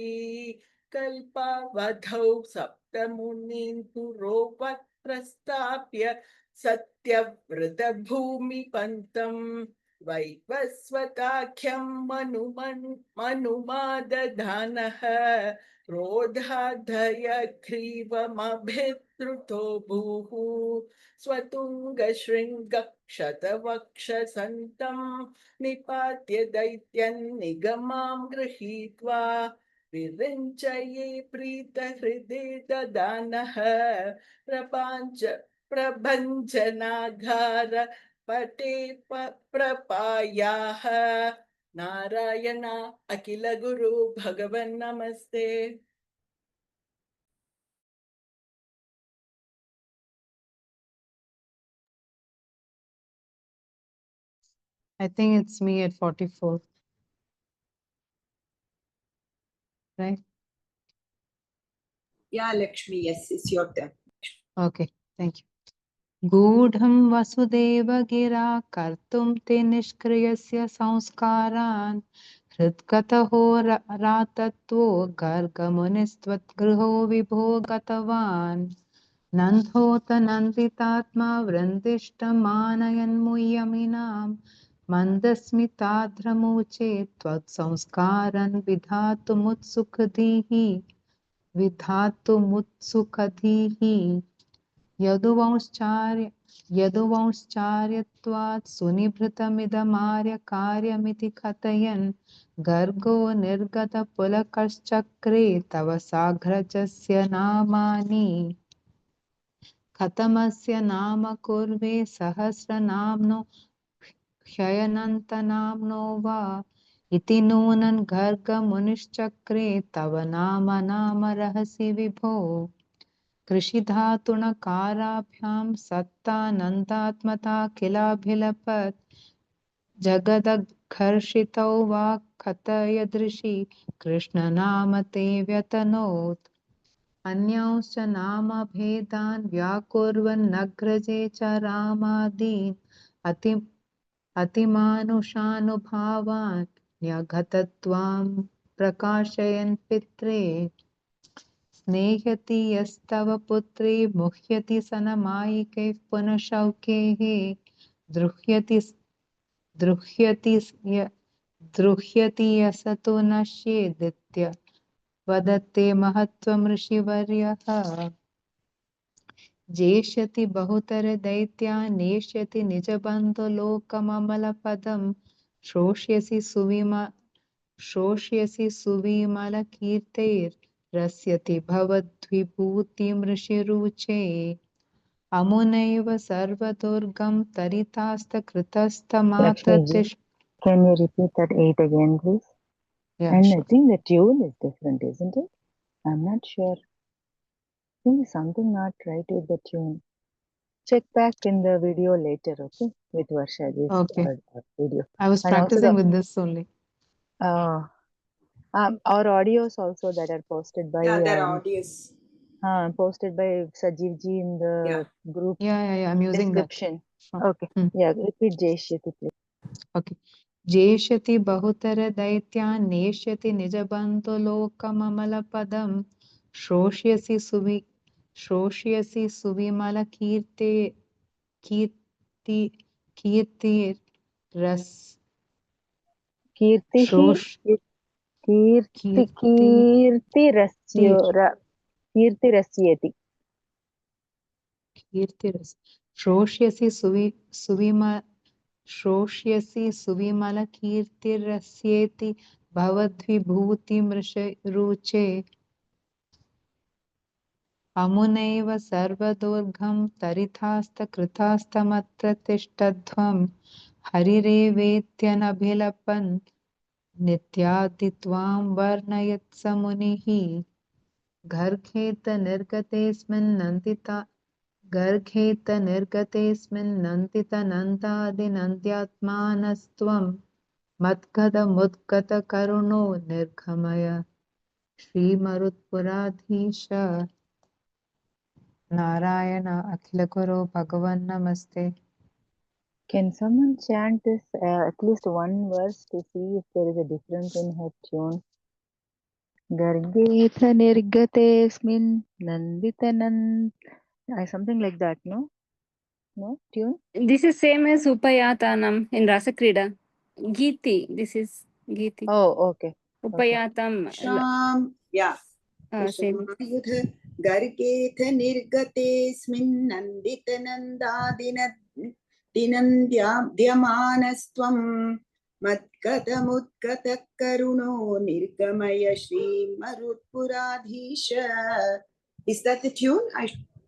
कल्पावधौ सप्तमुनीन् पुरोवत् प्रस्थाप्य सत्यव्रतभूमिपन्तं वैवस्वताख्यं मनुमादधानः क्रोधाधयग्रीवमभिद्रुतो भूः स्वतुङ्गशृङ्गक्षतवक्षसन्तं निपात्य दैत्यन्निगमां गृहीत्वा विरिञ्चये प्रीतहृदे ददानः प्रभञ्जनाघार पटे प्रपायाः नारायण अखिल गुरु भगवन् नमस्ते। I think it's me at 44, right? Yeah, Lakshmi, yes, it's your turn. Okay, thank you. गूढं Vasudeva गिरा कर्तुं ते निष्क्रियस्य संस्कारान् हृद्गतहो रातत्वो गर्गमुनिस्त्वद्गृहो विभो गतवान् नन्दोत नन्दितात्मा वृन्दिष्टमानयन्मुह्यमिनां मन्दस्मिताध्रमुचे त्वत्संस्कारन् विधातुमुत्सुकधीः यदुवंश्चार्यत्वात् सुनिभृतमिदमार्य कार्यमिति कथयन् गर्गो निर्गतपुलकश्चक्रे तव साग्रजस्य नामानि कथमस्य नाम कुर्वे सहस्रनाम्नो ह्ययनन्तनाम्नो वा इति नूनं गर्गमुनिश्चक्रे तव नाम रहसि विभो कृषिधातुणकाराभ्यां सत्तानन्दात्मता किलाभिलपत् जगदघर्षितौ वा कथयदृशि कृष्णनाम ते व्यतनोत् अन्यांश्च नामभेदान् व्याकुर्वन्नग्रजे च रामादीन् अतिमानुषानुभावान् न्यघतत्वां प्रकाशयन् पित्रे स्नेह्यति यस्तव पुत्री मुह्यति सनमायिकैः पुनः शौकेः द्रुह्यति यसतो नश्येदित्य वदते महत्त्वं ऋषिवर्यः जेष्यति बहुतरदैत्यान् नेष्यति निजबन्धुलोकममलपदं श्रोष्यसि सुविमलकीर्तैर्रस्यति भवद्विभूतिं ऋषिरुचे अमुनैव सर्वदुर्गं तरितास्तकृतस्तमात्रतिष्ठ Can you repeat that 8 again, please? Yeah, And I sure. think the tune is different, isn't it? I'm not sure. I think something not right with the tune. Check back in the video later, okay? With Varshaji's Okay. video. I was And also practicing with this only. our audios also that are posted by Yeah, there are audios. posted by Sajeev ji in the group Yeah, I'm using that. description. Oh. Okay. Yeah, repeat Jayshyati, please. Okay. जेष्यति बहुतरदैत्यान् नेष्यति निजबन्धुलोकममलपदं श्रोष्यसि सुविमलकीर्तिर्रस् कीर्तिरस्यति. श्रोष्यसि सुविमलकीर्तिरस्येति भवद्विभूतिं ऋषिरुचे अमुनैव सर्वदुर्गं तरितास्तकृतास्तमत्र तिष्ठध्वं हरिरेवेत्यनभिलपन् नित्यादित्वां वर्णयत्स मुनिः गर्घेतनिर्गतेऽस्मिन्नन्दितनन्दादिनन्द्यात्मानस्त्वं मद्गदमुद्गतकरुणो निर्गमय श्रीमरुत्पुराधीश नारायण अखिलगुरो भगवन् नमस्ते. Can someone chant this at least one verse to see if there is a difference in her tune? Gargetha nirgatesmin nanditanand. Something like that, no? No tune? This is same as Upayatanam in Rasakrida. Geeti. This is Geeti. Oh, okay. Upayatam. Sham. Yeah. Same. Gargetha nirgatesmin nandithanandadinandyamanastvam madgatamutkatakarunno nirgamaya Shri Marutpuradhisha. Is that the tune?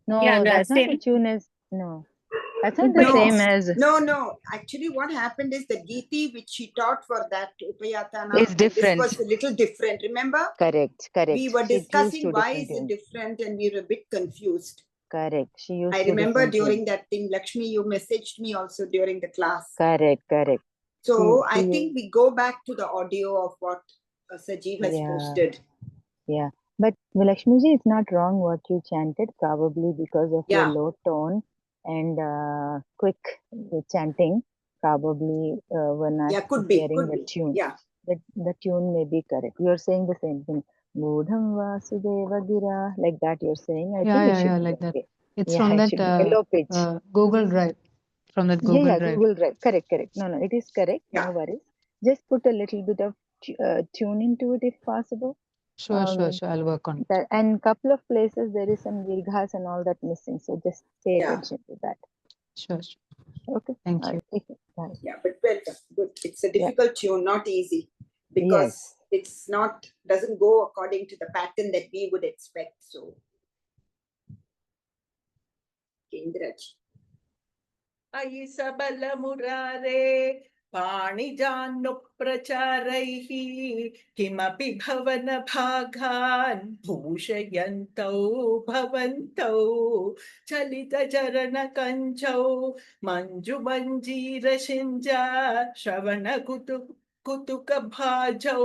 No, Yeah, that's not same. the tune. No. That's not the same as. No. Actually, what happened is the Geeti which she taught for that Upayatana is different. This was a little different. Remember? Correct. We were She used discussing two why different is it tunes. different, and we were a bit confused. Correct. She used. I two remember different during tunes. that thing, Lakshmi, you messaged me also during the class. Correct. So She I think we go back to the audio of what Sajeev has posted. Yeah. But Lakshmiji, it's not wrong what you chanted, probably because of your low tone and quick chanting. Probably when I'm hearing the tune. Yeah. The tune may be correct. You're saying the same thing. Mudham Vasudeva Gira, like that you're saying. I think it should be like okay. that. It's from that yellow page. Google Drive. from that Google yeah, Drive. Google Drive. Correct, correct. No, it is correct. Yeah. No worries. Just put a little bit of tune into it if possible. Sure, I'll work on it. And couple of places there is some virghas and all that missing. So just pay Yeah. attention to that. Sure. Okay. Thank All you. right, take it. Bye. Yeah, but well done. Good. It's a difficult tune, not easy, because it's not, doesn't go according to the pattern that we would expect. So, Kendraj. अयि सबल मुरारे पाणिजानु प्रचारैः किमपि भवन भागान् भूषयन्तौ भवन्तौ चलित चरण कञ्चौ मञ्जु मञ्जीर शिञ्जा श्रवण कुतुक भाजौ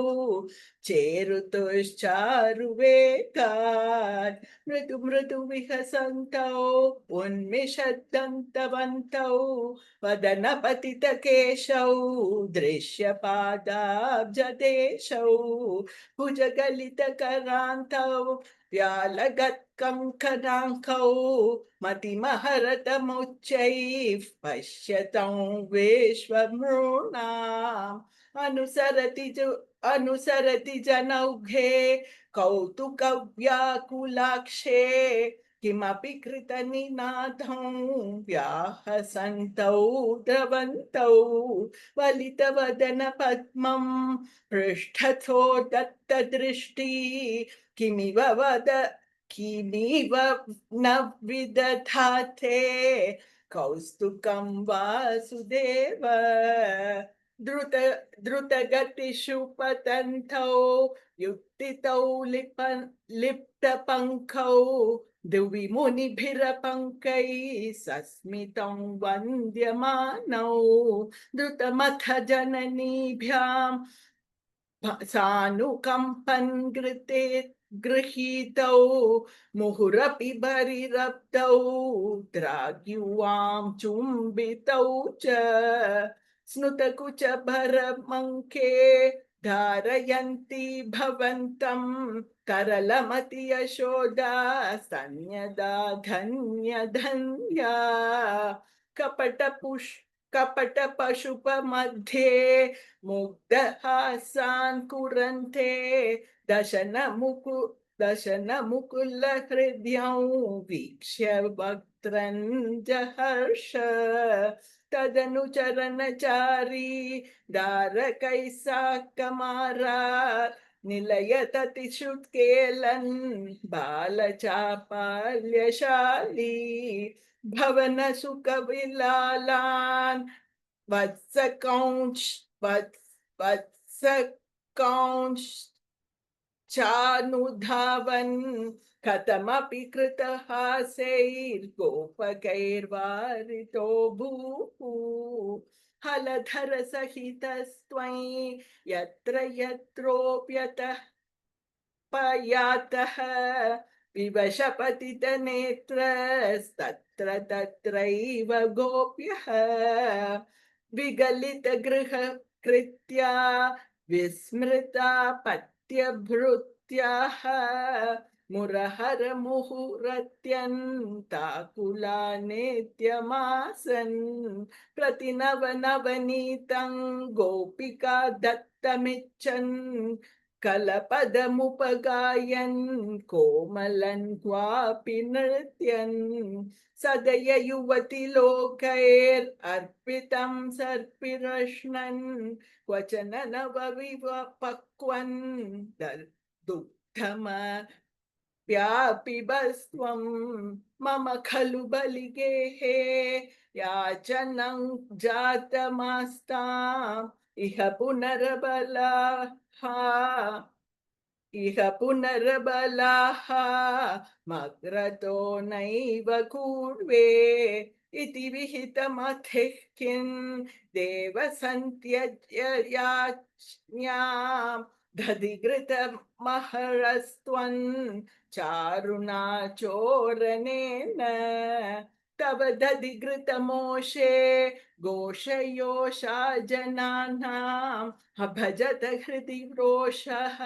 चेरुतुश्चारुवेगान् मृदु मृदु विहसन्तौ उन्मिषद्दन्तवन्तौ वदनपतितकेशौ दृश्यपादाब्जदेशौ भुजगलितकरान्तौ व्यालगत्कङ्कणाङ्कौ मतिमहरतमुच्चैः पश्यतं विश्वमृणाम् अनुसरति जनौघे कौतुकव्याकुलाक्षे किमपि कृतनिनादं व्याहसन्तौ द्रवन्तौ वलितवदनपद्मं पृष्ठथो दत्तदृष्टि किमिव न विदधाते कौस्तुकं वासुदेव द्रुतगतिषु पतन्तौ युक्तितौ लिप्तपङ्कौ दिवि मुनिभिरपङ्कैः सस्मितं वन्द्यमानौ द्रुतमथ जननीभ्यां सानुकम्पन् गृहीतौ मुहुरपि बरिरब्धौ द्राग्युवां चुम्बितौ च स्नुतकुच भरमङ्के धारयन्ती भवन्तं करलमति यशोदा स्तन्यदा धन्या कपटपशुपमध्ये मुग्धहासान् कुरन्ते दशनमुकुलहृद्यं वीक्ष्य वक्त्रं जहर्ष तदनुचरणचारी दारकैः साकमारात् निलयततिषुत्केलन् बालचापाल्यशाली भवन सुखविलालान् वत्सकौंश् चानुधावन् कथमपि कृतहासैर्गोपकैर्वारितो भूः हलधर सहितस्त्वयि यत्र यत्रोऽप्यतः पयातः विवशपतितनेत्रस्तत्र तत्रैव गोप्यः विगलितगृहकृत्या विस्मृता पत्यभृत्याः मुरहर मुहुरत्यन्ताकुला नेत्यमासन् प्रतिनवनवनीतं गोपिका दत्तमिच्छन् कलपदमुपगायन् कोमलन् क्वापि नृत्यन् सदय युवति लोकैरर्पितं सर्पिरश्नन् क्वचन नवविपक्वन् दुग्धम व्यापिबस्त्वं मम खलु बलिगेहे याचनं जातमास्ताम् इह पुनर्बलाः मग्रतो नैव कूर्वे इति विहितमथिः किं देवसन्त्यज्य याज्ञां दधिघृतमहरस्त्वन् चारुणा चोरनेन तव दधिघृतमोषे घोषयोषा जनानाम् अभजत हृदि रोषः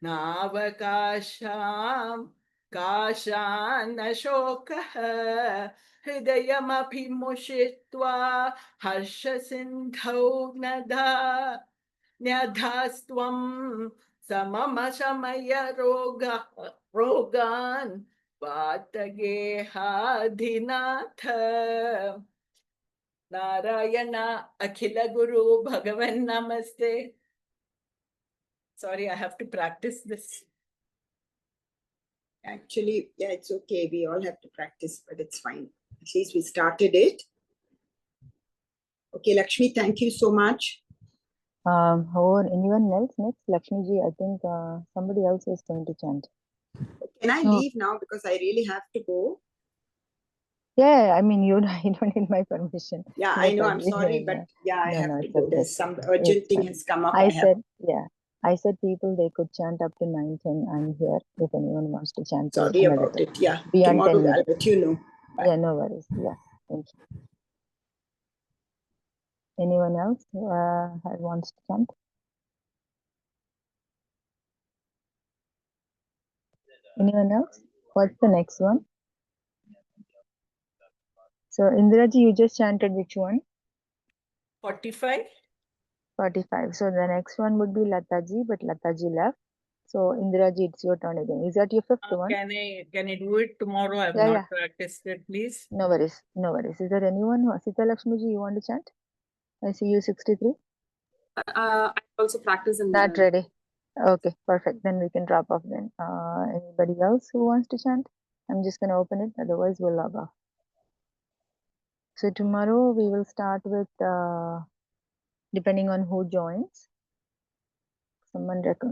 नावकाशां काशानशोकः हृदयमभिमुषित्वा हर्षसिन्धौ न्यधास्त्वं सममशमय रोगान् वातगेहाधिनाथ नारायण अखिल गुरु भगवन् नमस्ते. Sorry, I have to practice this. Actually, yeah, it's okay. We all have to practice, but it's fine. At least we started it. Okay, Lakshmi, thank you so much. Or anyone else next? Lakshmi ji, I think somebody else is going to chant. Can I No. leave now because I really have to go? Yeah, I mean, you don't need my permission. Yeah, I know. I'm Lataji, sorry, but yeah, I no, have no, to it's go. okay. There's some urgent It's thing fine. has come up. I said people, they could chant up to 9, 10. I'm here if anyone wants to chant till Sorry another about 10. it. Yeah, Beyond 10 tomorrow I'll minutes. let you know. Bye. Yeah, no worries. Yeah, thank you. Anyone else wants to chant? Anyone else? What's the next one? So Indiraji, you just chanted which one? 45. 45. So the next one would be Lataji, but Lataji left. So Indiraji, it's your turn again. Is that your fifth one? Can I do it tomorrow? I've Yeah, not yeah. practiced it, please. No worries. No worries. Is there anyone who, Sita Lakshmi ji, you want to chant? I see you 63. I also practice in Not ready. Okay, perfect. Then we can drop off then. Anybody else who wants to chant? I'm just going to open it. Otherwise, we'll log off. So tomorrow we will start with, depending on who joins. Someone check the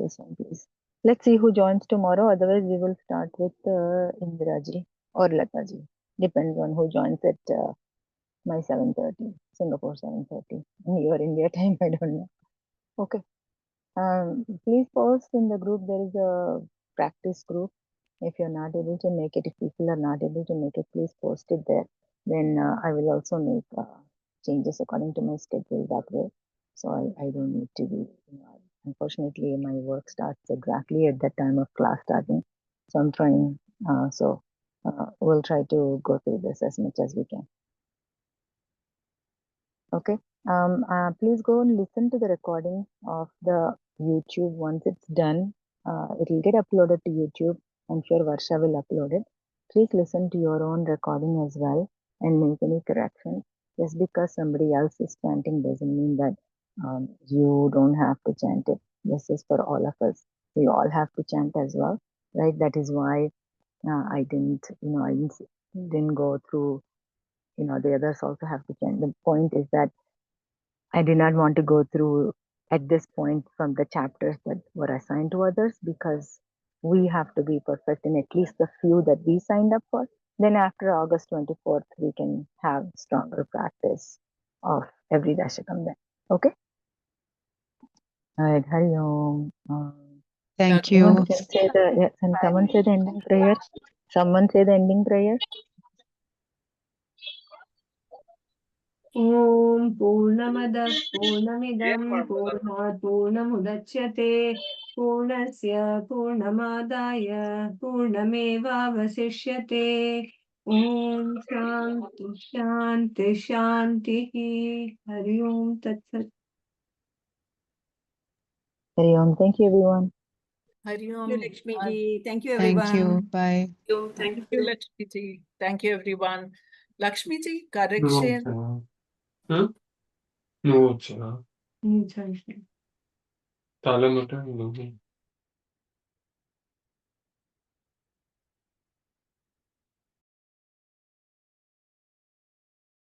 this one, please. Let's see who joins tomorrow. Otherwise, we will start with Indiraji or Lataji. Depends on who joins at my 7:30, Singapore 7:30. Your India time, I don't know. Okay. Please post in the group. There is a practice group. If you're not able to make it, if people are not able to make it, please post it there. Then I will also make changes according to my schedule that way. So I don't need to be, unfortunately, my work starts exactly at that time of class starting. So I'm trying, we'll try to go through this as much as we can. Okay. Please go and listen to the recording of the YouTube. Once it's done, it will get uploaded to YouTube. I'm sure Varsha will upload it. Please listen to your own recording as well and make any corrections. Just because somebody else is chanting doesn't mean that you don't have to chant it. This is for all of us. We all have to chant as well, right? That is why I didn't go through, the others also have to chant. The point is that I did not want to go through at this point from the chapters that were assigned to others because we have to be perfect in at least the few that we signed up for. Then after August 24th, we can have stronger practice of every Dashakam then. Okay? All right, Hari Om. Thank Someone you. can say someone say the ending prayer. Someone say the ending prayer. ॐ पूर्णमदः पूर्णमिदं पूर्णात् पूर्णमुदच्यते पूर्णस्य पूर्णमादाय पूर्णमेवावशिष्यते ॐ शान्ति शान्ति शान्तिः हरि ओम तत्सत् Hari Om. Thank you, everyone. Hari Om. Thank you, Lakshmi ji. Thank you, everyone. Thank you. Bye. Thank you, Lakshmi ji. Thank you, everyone. Lakshmi ji, correction. 음, 잘. 다른 노래 너무